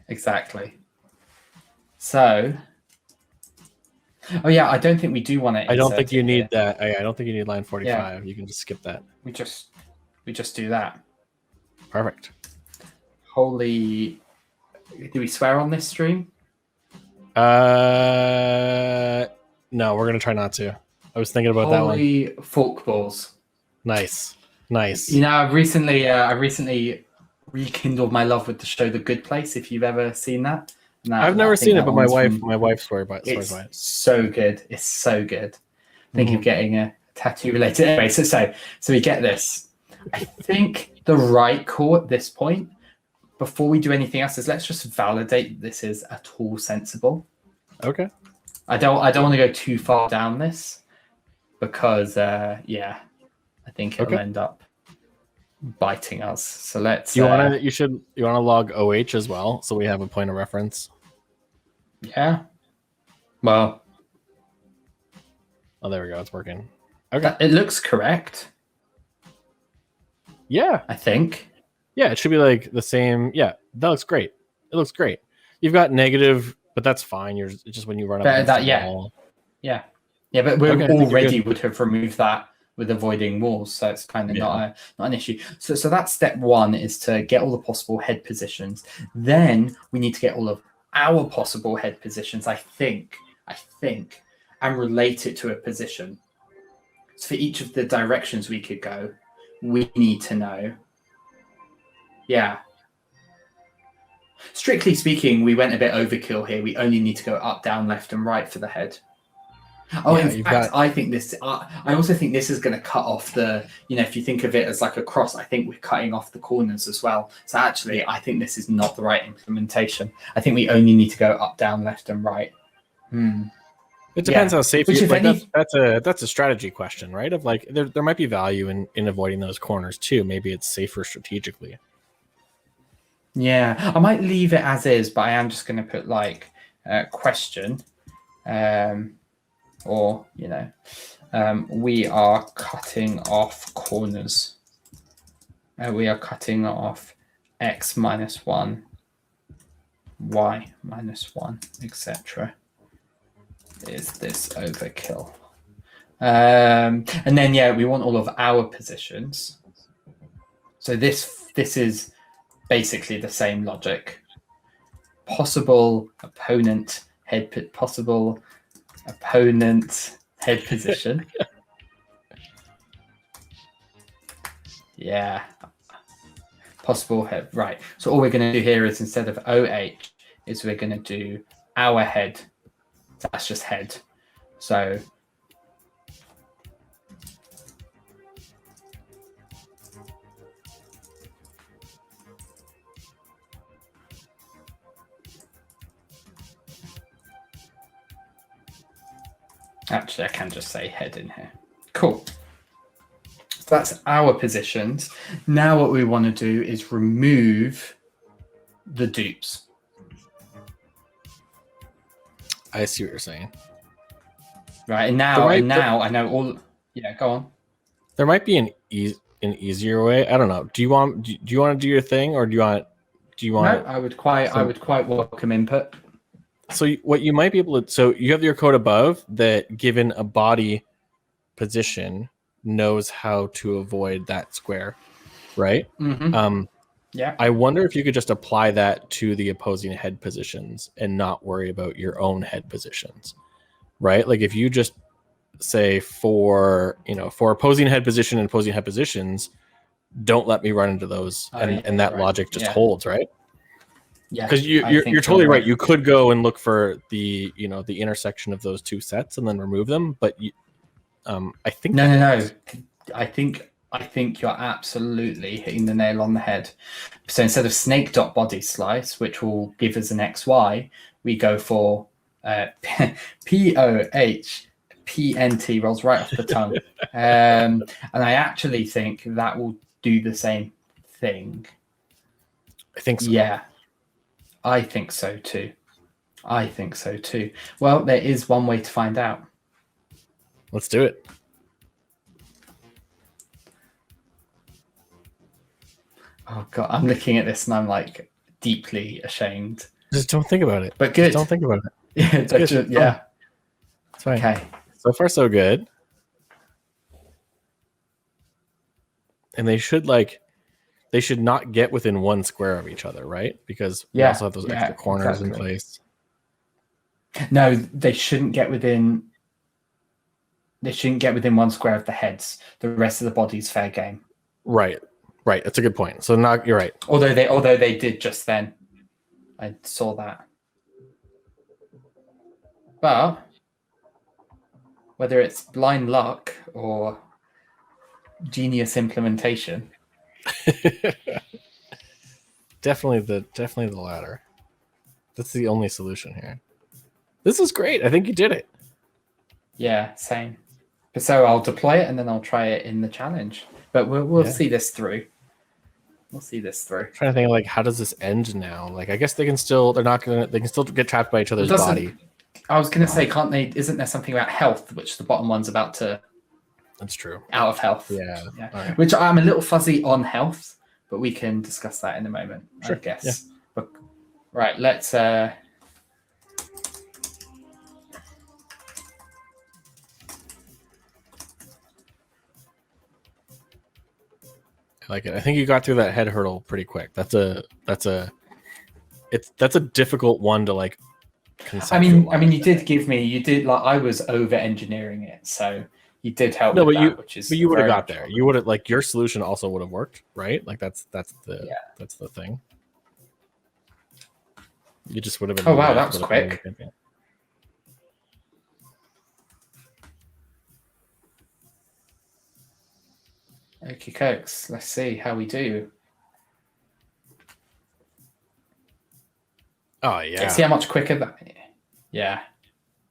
Exactly. So. Oh yeah, I don't think we do want to. I don't think you need that. I don't think you need line 45. Yeah. You can just skip that. We just do that. Perfect. Holy. Do we swear on this stream? No, we're gonna try not to. I was thinking about that one. Holy fork balls! Nice. You know, I recently rekindled my love with the show The Good Place. If you've ever seen that, I've never seen it, but my wife swears by it. It's so good. It's so good. Thinking of getting a tattoo related. Anyway, so we get this. I think the right call at this point, before we do anything else, is let's just validate this is at all sensible. Okay. I don't want to go too far down this because I think it'll end up biting us. So let's. You want to log OH as well, so we have a point of reference. Yeah. Well. Oh, there we go. It's working. Okay. It looks correct. Yeah. I think. Yeah, it should be like the same. Yeah, that looks great. It looks great. You've got negative, but that's fine. It's just when you run up against the wall. Yeah, but we already would have removed that with avoiding walls, so it's kind of not an issue. So that's step one, is to get all the possible head positions. Then we need to get all of our possible head positions, I think, and relate it to a position. So for each of the directions we could go, we need to know. Yeah. Strictly speaking, we went a bit overkill here. We only need to go up, down, left, and right for the head. Oh, in fact, I think this. I also think this is going to cut off the. If you think of it as like a cross, I think we're cutting off the corners as well. So actually, I think this is not the right implementation. I think we only need to go up, down, left, and right. It depends how safe Which, you if like. any, That's a strategy question, right? Of like there might be value in avoiding those corners too. Maybe it's safer strategically. yeah, I might leave it as is, but I am just going to put like question, or we are cutting off corners. We are cutting off x minus 1, y minus 1, etc. Is this overkill? And then we want all of our positions. So this is basically the same logic. Possible opponent head position. Yeah. Possible head. Right. So all we're going to do here is, instead of OH, is we're going to do our head. That's just head. So actually, I can just say head in here. Cool. So that's our positions. Now what we want to do is remove the dupes. I see what you're saying. Right, and now I know all. Yeah, go on. There might be an easier way. I don't know. Do you want to do your thing, or do you want? No, I would quite welcome input. So what you might be able to. So you have your code above that, given a body position, knows how to avoid that square, right? Yeah. I wonder if you could just apply that to the opposing head positions and not worry about your own head positions, right? Like if you just say for opposing head position and opposing head positions, don't let me run into those, and that logic just holds, right? Yeah, because you're totally right. You could go and look for the the intersection of those two sets and then remove them, but I think no. I think you're absolutely hitting the nail on the head. So instead of snake.body slice, which will give us an XY, we go for POHPNT, rolls right off the tongue. And I actually think that will do the same thing. I think so. Yeah, I think so too. Well, there is one way to find out. Let's do it. Oh God, I'm looking at this and I'm like deeply ashamed. Just don't think about it. But good. Just don't think about it. Yeah. It's fine. Okay. So far, so good. And they should not get within one square of each other, right? Because we also have those extra corners in place. No, they shouldn't get within. They shouldn't get within one square of the heads. The rest of the body's fair game. Right. That's a good point. So you're right. Although they did just then. I saw that. But whether it's blind luck or genius implementation. Definitely the latter. That's the only solution here. This is great. I think you did it. Yeah, same. So I'll deploy it and then I'll try it in the challenge. But we'll see this through. We'll see this through. I'm trying to think like, how does this end now? Like, I guess they can still get trapped by each other's body. I was gonna say, can't they? Isn't there something about health, which the bottom one's about to? That's true. Out of health. Yeah. Right. Which I'm a little fuzzy on health, but we can discuss that in a moment. Sure. I guess. Yeah. But, right. Let's. I like it. I think you got through that head hurdle pretty quick. That's a difficult one to like. I mean, you did I was over engineering it, so you did help. No, but you would have got there. You would have like your solution also would have worked, right? Like that's the thing. You just would have been. Oh wow, that was quick. Okie cokes. Let's see how we do. Oh yeah. See how much quicker that. Yeah.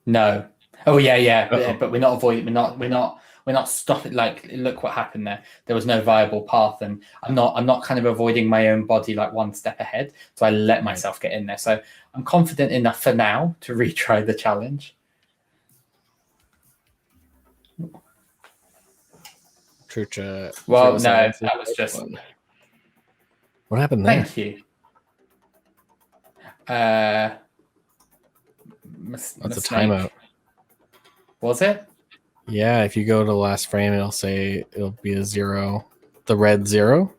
No. Oh yeah. Uh-oh. But we're not avoiding. We're not stopping. Like, look what happened there. There was no viable path, and I'm not kind of avoiding my own body like one step ahead. So I let myself get in there. So I'm confident enough for now to retry the challenge. Well, no, that was just. What happened there? Thank you. That's a timeout. Was it? Yeah, if you go to the last frame, it'll be a 0, the red 0.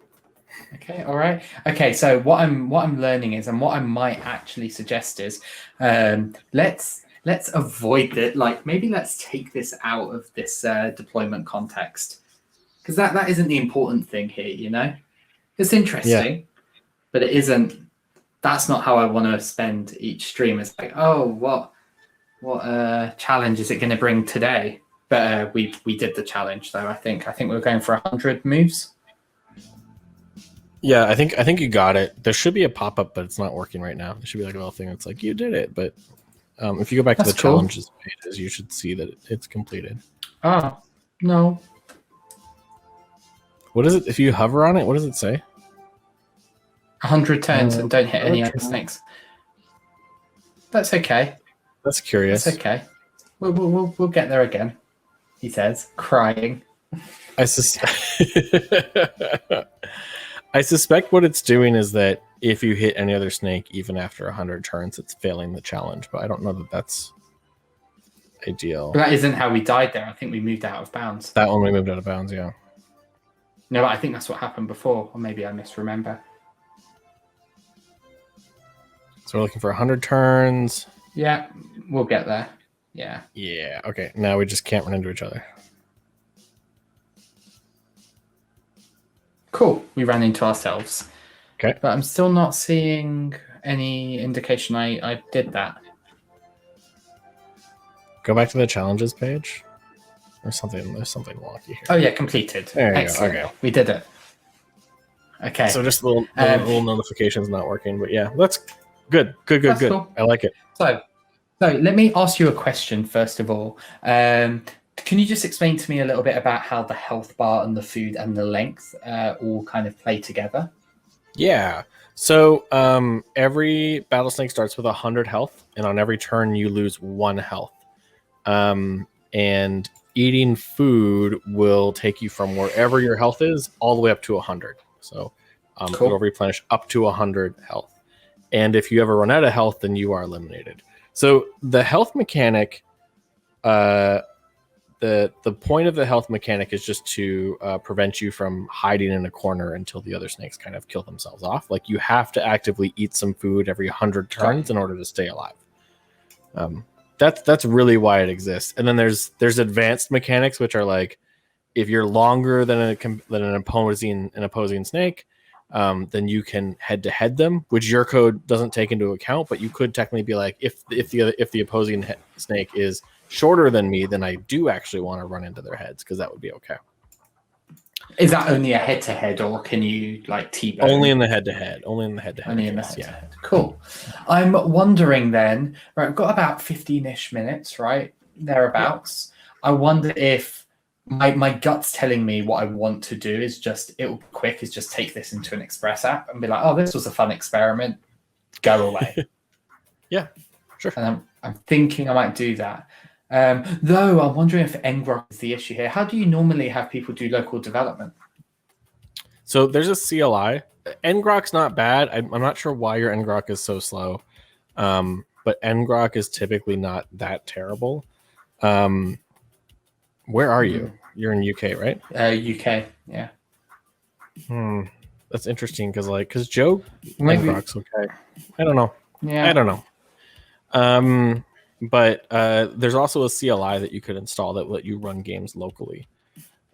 Okay, all right. Okay, so what I'm learning is, and what I might actually suggest is, let's avoid it. Like, maybe let's take this out of this deployment context, because that isn't the important thing here. You know, it's interesting, but it isn't. That's not how I want to spend each stream. It's like, oh, what challenge is it going to bring today? But we did the challenge, though. I think we were going for 100 moves. Yeah, I think you got it. There should be a pop-up, but it's not working right now. There should be like a little thing that's like, you did it. But if you go back to the challenges pages, you should see that it's completed. Oh, no. What is it? If you hover on it, what does it say? 100 turns and don't hit any other snakes. That's okay. That's curious. That's okay. We'll get there again, he says, crying. I suspect what it's doing is that if you hit any other snake, even after 100 turns, it's failing the challenge. But I don't know that that's ideal. But that isn't how we died there. I think we moved out of bounds. That one we moved out of bounds, yeah. No, I think that's what happened before, or maybe I misremember. So we're looking for 100 turns. Yeah, we'll get there. Yeah. Yeah, okay. Now we just can't run into each other. Cool. We ran into ourselves. Okay. But I'm still not seeing any indication I did that. Go back to the challenges page. Or something. There's something wonky here. Oh, yeah, completed. There you Excellent. go. Okay. We did it. Okay. So just little notifications not working. But yeah, that's good. Good. Cool. I like it. So let me ask you a question, first of all. Can you just explain to me a little bit about how the health bar and the food and the length all kind of play together? Yeah. So every Battlesnake starts with 100 health, and on every turn you lose 1 health. And eating food will take you from wherever your health is all the way up to 100. So Cool. It'll replenish up to 100 health. And if you ever run out of health, then you are eliminated. So the health mechanic, the point of the health mechanic is just to prevent you from hiding in a corner until the other snakes kind of kill themselves off. Like, you have to actively eat some food every 100 turns in order to stay alive. That's really why it exists. And then there's advanced mechanics, which are like, if you're longer than an opposing snake, then you can head-to-head them, which your code doesn't take into account. But you could technically be like, if the opposing snake is shorter than me, then I do actually want to run into their heads, because that would be okay. Is that only a head-to-head, or can you like T-bone? Only in the head-to-head. Only in the head-to-head. Yeah. Cool. I'm wondering then, right, I've got about 15-ish minutes, right? Thereabouts. Yeah. I wonder if my gut's telling me what I want to do is just take this into an Express app and be like, oh, this was a fun experiment. Go away. Yeah, sure. And I'm thinking I might do that. Though I'm wondering if ngrok is the issue here. How do you normally have people do local development? So there's a CLI. Ngrok's not bad. I'm not sure why your ngrok is so slow, but ngrok is typically not that terrible. Where are you? You're in UK, right? UK, yeah. That's interesting because Joe ngrok's okay. I don't know. Yeah, I don't know. But there's also a CLI that you could install that will let you run games locally.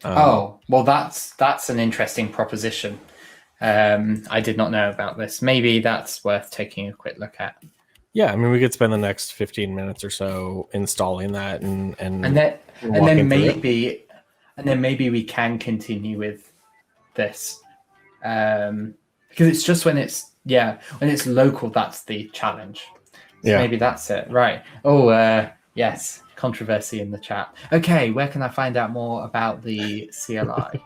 Well, that's an interesting proposition. I did not know about this. Maybe that's worth taking a quick look at. Yeah, I mean, we could spend the next 15 minutes or so installing that, and then maybe we can continue with this, because it's just when it's local that's the challenge. So maybe that's it, right? Oh, Yes, controversy in the chat. Okay, where can I find out more about the CLI?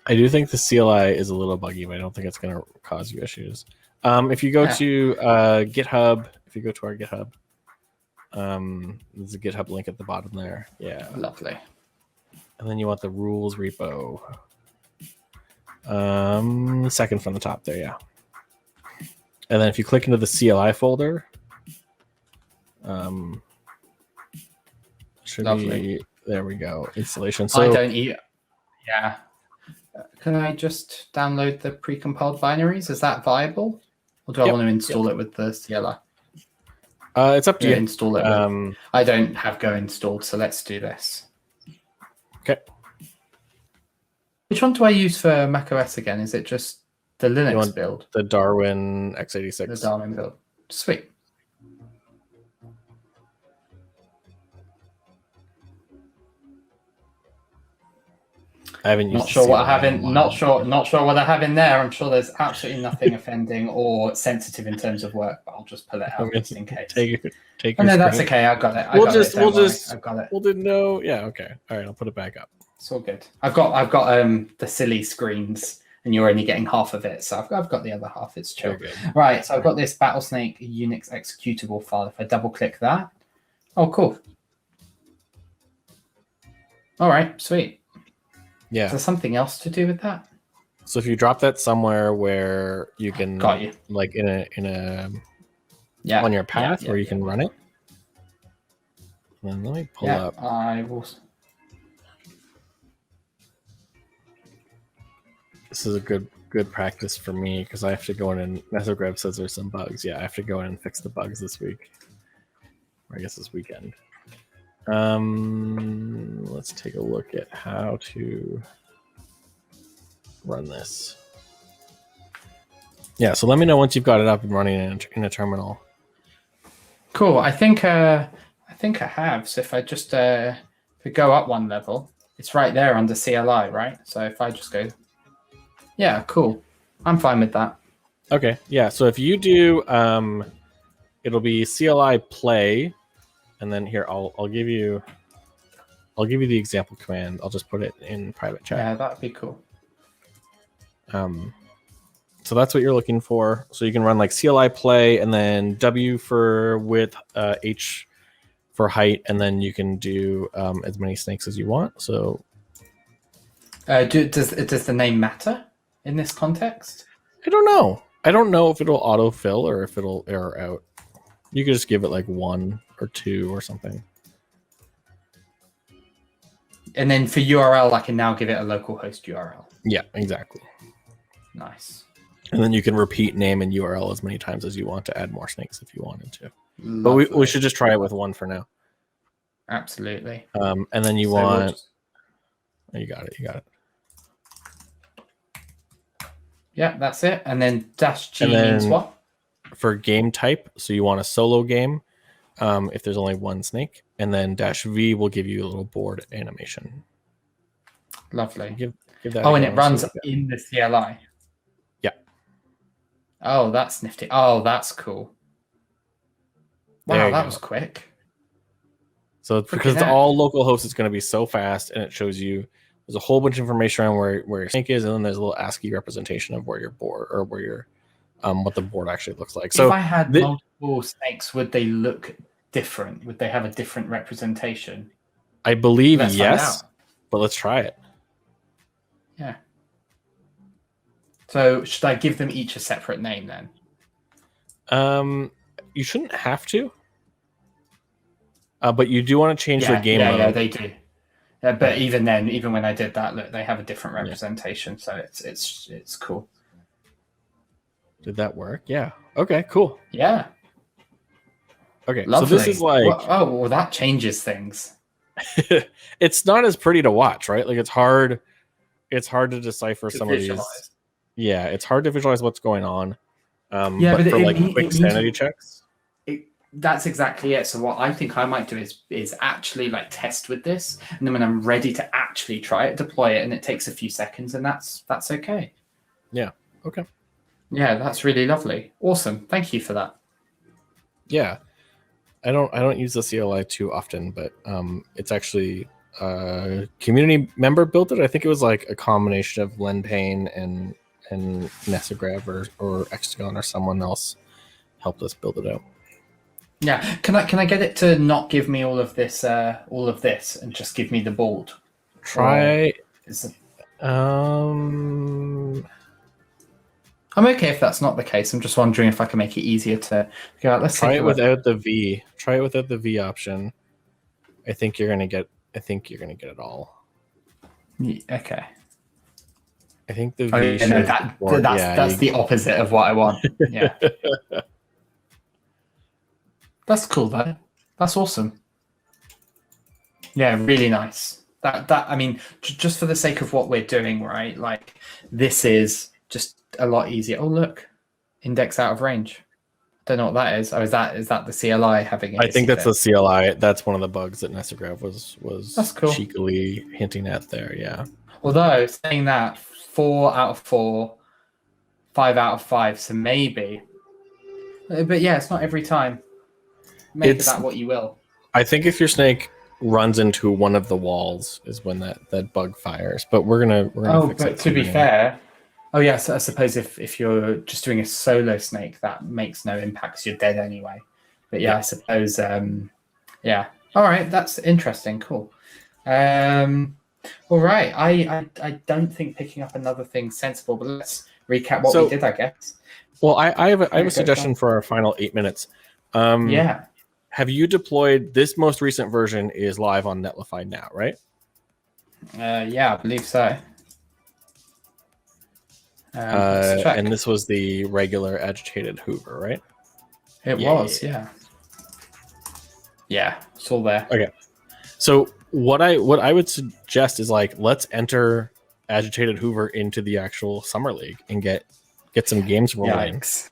I do think the CLI is a little buggy, but I don't think it's going to cause you issues. If you go to GitHub, if you go to our GitHub, there's a GitHub link at the bottom there. Yeah. Lovely. And then you want the rules repo. Second from the top there, yeah. And then if you click into the CLI folder, should be, there we go, installation. So I don't eat. Yeah. Can I just download the precompiled binaries? Is that viable? Or do I want to install it with the CLI? It's up to you. Install it. I don't have Go installed, so let's do this. Okay. Which one do I use for macOS again? Is it just the Linux build? The Darwin x86. The Darwin build. Sweet. I haven't used. Not sure what I have in. Not sure what I have in there. I'm sure there's absolutely nothing offending or sensitive in terms of work. But I'll just pull it out just in case. Take oh, no, that's okay. I got it. I've got it. We'll just know. Yeah. Okay. All right. I'll put it back up. It's all good. I've got the silly screens, and you're only getting half of it. So I've got the other half. It's chill. Right. So I've got this Battlesnake Unix executable file. If I double click that, oh, cool. All right. Sweet. Yeah. Is there something else to do with that? So if you drop that somewhere where you can, like in a on your path where you can run it. Then let me pull up. I will. This is a good practice for me because I have to go in and Nethergrab says there's some bugs. Yeah, I have to go in and fix the bugs this week. Or I guess this weekend. Let's take a look at how to run this. Yeah, so let me know once you've got it up and running in a terminal. Cool. I think I have. So if I just if we go up one level, it's right there under CLI, right? So if I just go, yeah, cool. I'm fine with that. Okay, yeah. So if you do, it'll be CLI play. And then here, I'll give you the example command. I'll just put it in private chat. Yeah, that'd be cool. So that's what you're looking for. So you can run like CLI play, and then W for width, H for height, and then you can do as many snakes as you want. So, does the name matter in this context? I don't know. I don't know if it'll autofill or if it'll error out. You could just give it like 1 or 2 or something. And then for URL, I can now give it a localhost URL. Yeah, exactly. Nice. And then you can repeat name and URL as many times as you want to add more snakes if you wanted to. Lovely. But we should just try it with 1 for now. Absolutely. And then you want... Oh, you got it. Yeah, that's it. And then -G means what? For game type, so you want a solo game if there's only 1 snake, and then -V will give you a little board animation. Lovely. Give that and it runs in the CLI. Yeah. Oh, that's nifty. Oh, that's cool. Wow, that was quick. So because it's all local host, it's going to be so fast, and it shows you there's a whole bunch of information around where your snake is, and then there's a little ASCII representation of where your board or where your what the board actually looks like. So if I had multiple snakes, would they look different? Would they have a different representation? I believe yes, but let's try it. Yeah. So should I give them each a separate name then? You shouldn't have to, but you do want to change their game mode. Yeah, they do. But even then, even when I did that, look, they have a different representation, so it's cool. Did that work? Yeah. Okay, cool. Yeah. Okay, lovely. So this is like... well, that changes things. It's not as pretty to watch, right? Like it's hard to decipher some of these. Yeah, it's hard to visualize what's going on. But for quick sanity checks. That's exactly it. So what I think I might do is actually like test with this, and then when I'm ready to actually try it, deploy it, and it takes a few seconds, and that's okay. Yeah. Okay. Yeah, that's really lovely. Awesome. Thank you for that. Yeah. don't use the CLI too often, but it's actually a community member built it. I think it was like a combination of Len Payne and Nessagrav or Extagon or someone else helped us build it out. Yeah, can I get it to not give me all of this and just give me the board? Try. I'm okay if that's not the case. I'm just wondering if I can make it easier to go out. Let's try it without the V. Try it without the V option. I think you're gonna get it all. Okay. I think the V. That's the opposite of what I want. Yeah. That's cool though. That's awesome. Yeah, really nice. That I mean, just for the sake of what we're doing, right? Like, this is just a lot easier. Oh, look, index out of range. Don't know what that is. Oh, is that the CLI having it? I think that's the CLI. That's one of the bugs that Nessagrav was that's cool. cheekily hinting at there. Yeah. Although saying that, 4 out of 4, 5 out of 5. So maybe, but yeah, it's not every time. Make that what you will. I think if your snake runs into one of the walls is when that bug fires. But we're gonna fix it. But to be fair, oh yes, I suppose if you're just doing a solo snake, that makes no impact because you're dead anyway. But yeah, I suppose yeah. All right, that's interesting. Cool. All right. I don't think picking up another thing's sensible, but let's recap what we did, I guess. Well, I have a suggestion for our final 8 minutes. Yeah. Have you deployed this most recent version is live on Netlify now, right? Yeah, I believe so. And this was the regular agitated Hoover, right? It was, yeah. Yeah, it's all there. Okay. So what I would suggest is like, let's enter agitated Hoover into the actual Summer League and get some games rolling. Yikes.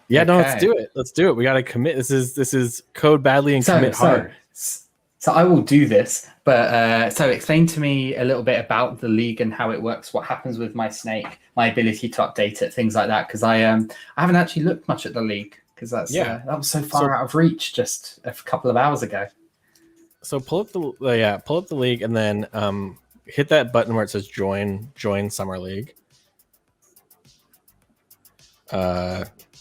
Yeah, no, let's do it. Let's do it. We got to commit. This is code badly and commit hard. So I will do this, but so explain to me a little bit about the league and how it works. What happens with my snake, my ability to update it, things like that. Because I haven't actually looked much at the league because that was so far out of reach just a couple of hours ago. So pull up the league and then hit that button where it says join Summer League.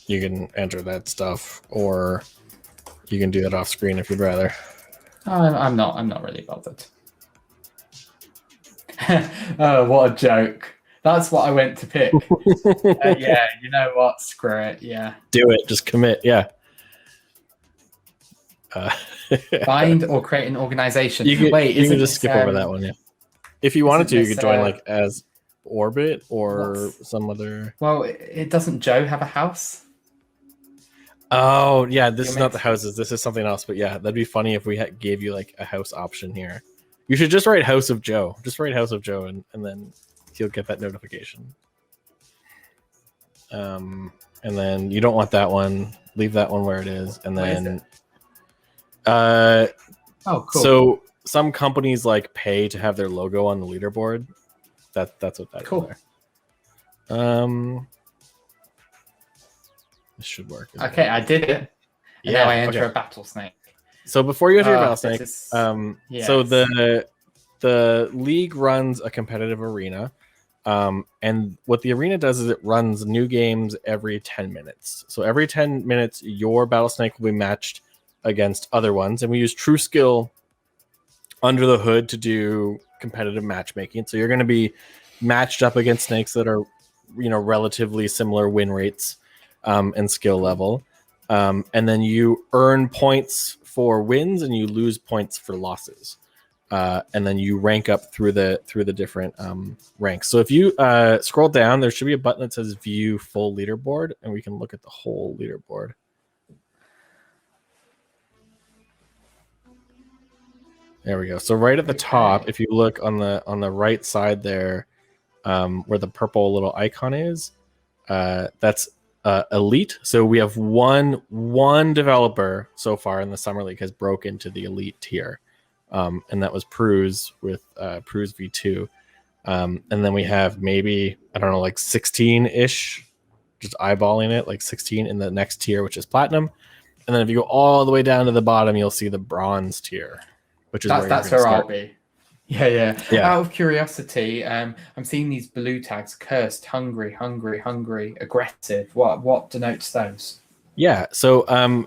You can enter that stuff, or you can do that off screen if you'd rather. I'm not really bothered. Oh, what a joke! That's what I went to pick. Yeah, you know what? Screw it. Yeah, do it. Just commit. Yeah. Find or create an organization. You can just skip over that one. Yeah. If you wanted to, you could join like as Orbit or some other. Well, it doesn't Joe have a house? Oh yeah, this is not the houses. This is something else. But yeah, that'd be funny if we gave you like a house option here. You should just write House of Joe. Just write House of Joe, and then you'll get that notification. And then you don't want that one. Leave that one where it is, and then. Oh, cool. So some companies like pay to have their logo on the leaderboard. That's what that cool. is there. This should work. Okay, I did it. And now I enter a Battlesnake. So before you enter your Battlesnake, yes. So the league runs a competitive arena. And what the arena does is it runs new games every 10 minutes. So every 10 minutes, your Battlesnake will be matched against other ones. And we use True Skill under the hood to do competitive matchmaking. So you're going to be matched up against snakes that are, relatively similar win rates and skill level. And then you earn points for wins and you lose points for losses. And then you rank up through the different ranks. So if you scroll down, there should be a button that says View Full Leaderboard, and we can look at the whole leaderboard. There we go. So right at the top, if you look on the right side there, where the purple little icon is, that's elite. So we have one developer so far in the Summer League has broke into the elite tier. And that was Pruz with Pruz V2. And then we have maybe, I don't know, like 16-ish, just eyeballing it, like 16 in the next tier, which is Platinum. And And then if you go all the way down to the bottom, you'll see the bronze tier, which is that's where I'll be. Yeah. Out of curiosity, I'm seeing these blue tags: cursed, hungry, aggressive. What denotes those? Yeah. So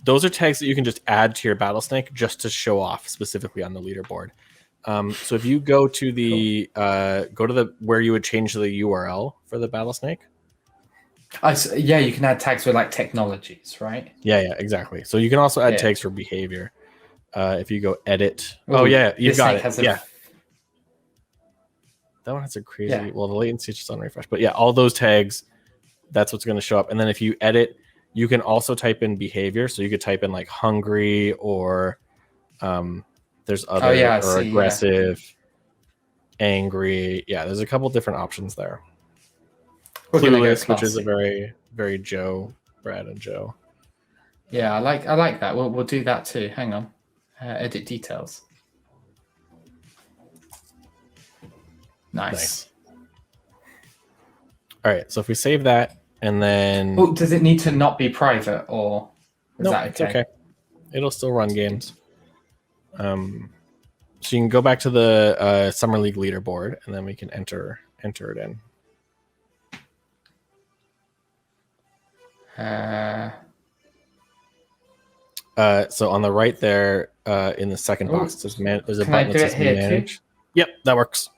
those are tags that you can just add to your Battlesnake just to show off specifically on the leaderboard. So if you go to the where you would change the URL for the Battlesnake. You can add tags for like technologies, right? Yeah, exactly. So you can also add tags for behavior. If you go edit. Ooh, you've got it. That one has a crazy. Well, the latency is just on refresh, but all those tags, that's what's going to show up. And then if you edit, you can also type in behavior. So you could type in like hungry or there's other or aggressive, angry. Yeah, there's a couple different options there. Clueless, which is a very, very Brad and Joe. Yeah, I like that. We'll do that too. Hang on. Edit details. Nice. All right, so if we save that and then... Oh, does it need to not be private or is that okay? It's okay. It'll still run games. So you can go back to the Summer League leaderboard and then we can enter it in. So on the right there, in the second box, there's a button that says manage. Yep, that works.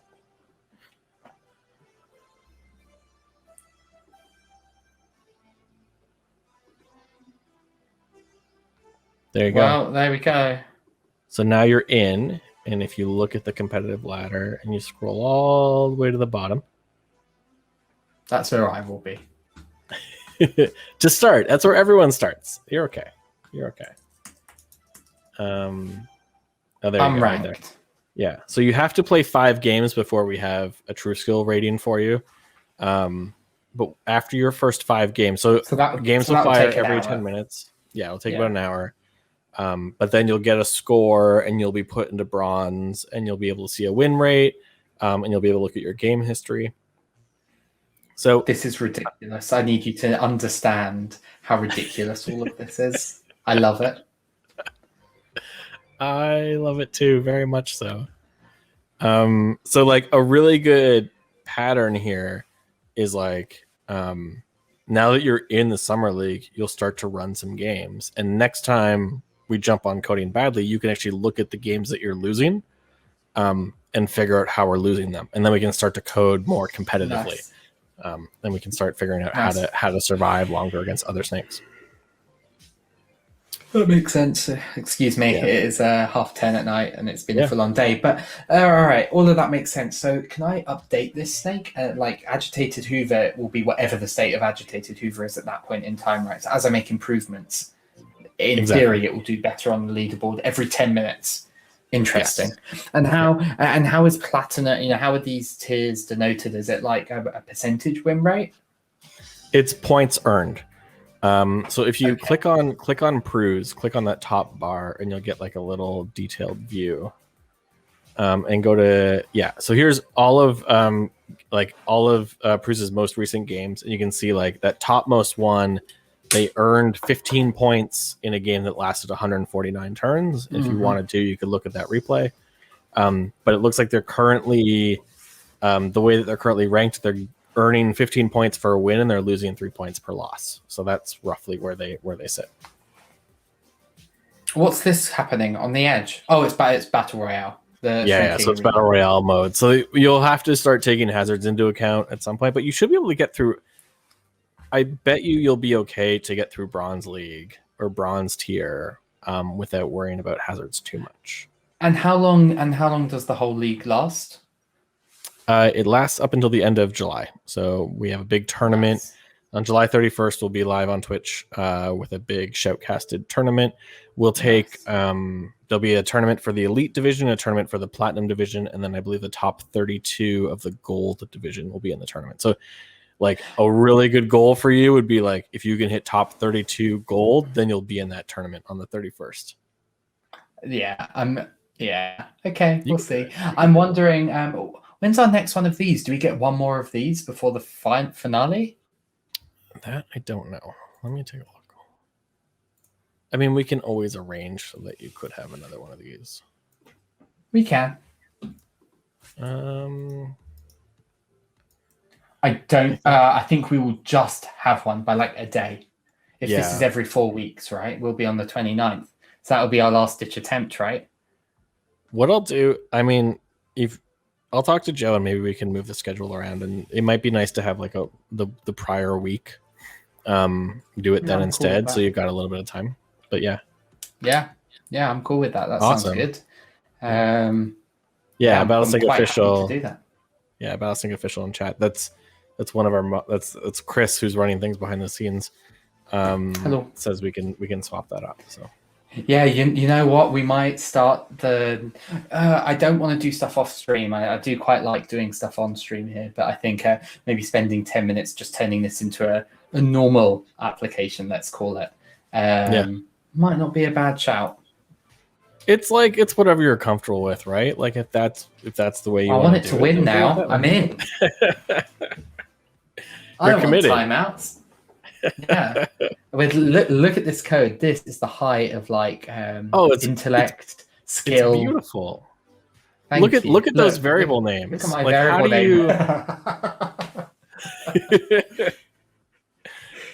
There you go. Well, there we go. So now you're in, and if you look at the competitive ladder and you scroll all the way to the bottom, that's where I will be. To start, that's where everyone starts. You're okay. There I'm you go, ranked. Right there. Yeah. So you have to play 5 games before we have a true skill rating for you. But after your first 5 games, games will fire every 10 minutes. Yeah, it'll take about an hour. But then you'll get a score and you'll be put into bronze and you'll be able to see a win rate and you'll be able to look at your game history. So this is ridiculous. I need you to understand how ridiculous all of this is. I love it. I love it too, very much so. So like a really good pattern here is like now that you're in the Summer League, you'll start to run some games. And next time we jump on Coding Badly, you can actually look at the games that you're losing and figure out how we're losing them. And then we can start to code more competitively. Nice. Then we can start figuring out how to survive longer against other snakes. That makes sense. Excuse me. Yeah. It is 10:30 at night and it's been a full-on day. But all right, all of that makes sense. So can I update this snake? Like agitated Hoover will be whatever the state of agitated Hoover is at that point in time, right? So as I make improvements, in theory, it will do better on the leaderboard every 10 minutes. Interesting. Yes. And how is platinum? How are these tiers denoted? Is it like a percentage win rate? It's points earned. So if you click on Prues, click on that top bar, and you'll get like a little detailed view. And go to So here's all of Prues' most recent games, and you can see like that topmost one. They earned 15 points in a game that lasted 149 turns. If you wanted to, you could look at that replay. But it looks like they're currently, the way that they're currently ranked, they're earning 15 points for a win and they're losing 3 points per loss. So that's roughly where they sit. What's this happening on the edge? Oh, it's Battle Royale. So it's Battle Royale mode. So you'll have to start taking hazards into account at some point, but you should be able to get through. I bet you'll be okay to get through Bronze League or Bronze tier without worrying about hazards too much. And how long does the whole league last? It lasts up until the end of July. So we have a big tournament. On July 31st, we'll be live on Twitch with a big shoutcasted tournament. We'll take there'll be a tournament for the Elite Division, a tournament for the Platinum Division, and then I believe the top 32 of the Gold Division will be in the tournament. So like a really good goal for you would be like if you can hit top 32 gold, then you'll be in that tournament on the 31st. Okay, we'll see. I'm wondering when's our next one of these? Do we get one more of these before the finale? That I don't know. Let me take a look. I mean, we can always arrange so that you could have another one of these. We can. I don't. I think we will just have one by like a day. If this is every 4 weeks, right? We'll be on the 29th. So that'll be our last ditch attempt, right? What I'll do, I mean, if I'll talk to Joe and maybe we can move the schedule around, and it might be nice to have like the prior week. Do it then instead, so you've got a little bit of time. But yeah, I'm cool with that. That awesome. sounds good. Battlesnake official. To do that. Yeah, Battlesnake official in chat. That's one of our. That's Chris who's running things behind the scenes. Hello. Says we can swap that up. So. Yeah, you know what? We might start the. I don't want to do stuff off stream. I do quite like doing stuff on stream here, but I think maybe spending 10 minutes just turning this into a normal application, let's call it, might not be a bad shout. It's whatever you're comfortable with, right? Like if that's the way you want it to win now. I'm in. I don't want timeouts. Yeah. Look at this code. This is the height of like intellect, skill. It's beautiful. Look at those variable names. Look at my variable name.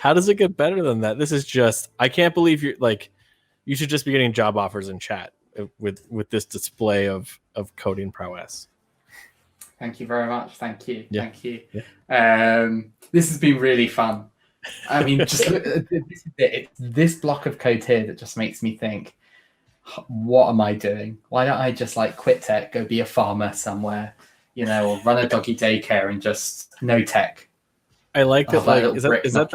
How does it get better than that? This is just, I can't believe you should just be getting job offers in chat with this display of coding prowess. Thank you very much. Thank you. Yeah. Thank you. Yeah. This has been really fun. I mean, just it's this block of code here that just makes me think, what am I doing? Why don't I just like quit tech, go be a farmer somewhere, or run a doggy daycare and just no tech? I like that. Is that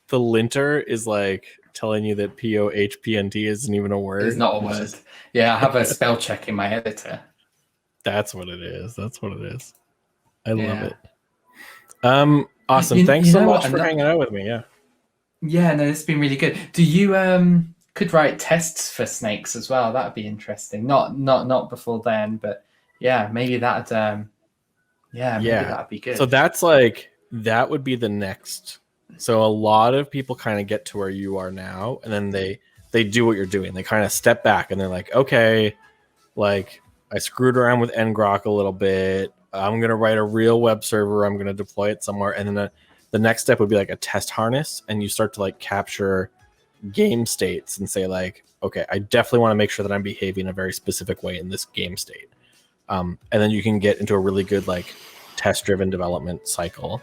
the linter is like telling you that POHPNT isn't even a word? It's not a word. Yeah, I have a spell check in my editor. That's what it is. I love it. Awesome. Thanks so much for hanging out with me. Yeah. Yeah, no, it's been really good. Do you could write tests for snakes as well? That'd be interesting. Not before then, but yeah, maybe that'd that'd be good. So that's that would be the next. So a lot of people kind of get to where you are now, and then they do what you're doing. They kind of step back and they're like, okay, like I screwed around with ngrok a little bit. I'm going to write a real web server. I'm going to deploy it somewhere. And then the next step would be like a test harness. And you start to like capture game states and say like, okay, I definitely want to make sure that I'm behaving a very specific way in this game state. And then you can get into a really good like test driven development cycle.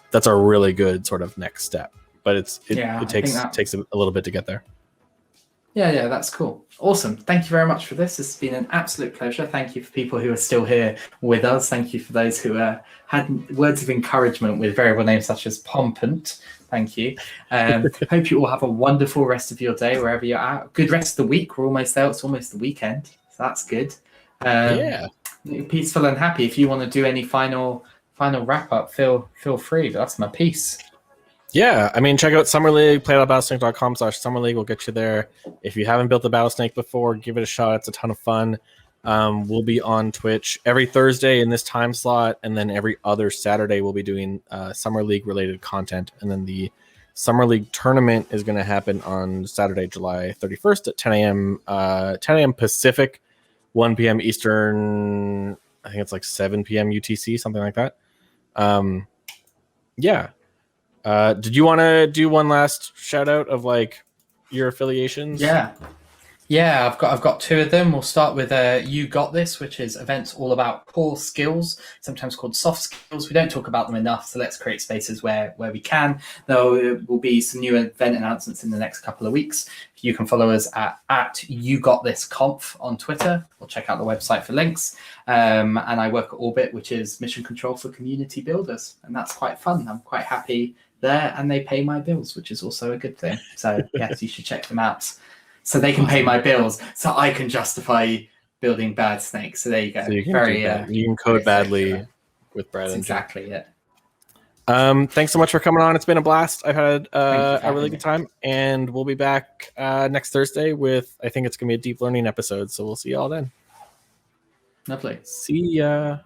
That's a really good sort of next step, but it takes a little bit to get there. Yeah, that's cool. Awesome. Thank you very much for this. It's been an absolute pleasure. Thank you for people who are still here with us. Thank you for those who had words of encouragement with variable names such as Pompant. Thank you. Hope you all have a wonderful rest of your day wherever you're at. Good rest of the week. We're almost there. It's almost the weekend. So that's good. Peaceful and happy. If you want to do any final wrap up, feel free. That's my piece. Yeah, I mean, check out Summer League, play.battlesnake.com/Summer League will get you there. If you haven't built the Battlesnake before, give it a shot. It's a ton of fun. We'll be on Twitch every Thursday in this time slot, and then every other Saturday we'll be doing Summer League related content. And then the Summer League tournament is going to happen on Saturday, July 31st at 10 a.m. Pacific, 1 p.m. Eastern. I think it's like 7 p.m. UTC, something like that. Yeah. Did you want to do one last shout out of like your affiliations? Yeah, I've got two of them. We'll start with You Got This, which is events all about core skills, sometimes called soft skills. We don't talk about them enough, so let's create spaces where we can. There will be some new event announcements in the next couple of weeks. You can follow us at You Got This Conf on Twitter, or check out the website for links. And I work at Orbit, which is mission control for community builders, and that's quite fun. I'm quite happy there, and they pay my bills, which is also a good thing. So yes, you should check them out. So they can pay my bills, so I can justify building bad snakes. So there you go. So you can code badly with Brad. That's exactly it. Thanks so much for coming on. It's been a blast. I've had a really good time, and we'll be back next Thursday with, I think it's going to be a deep learning episode. So we'll see you all then. Lovely. See ya.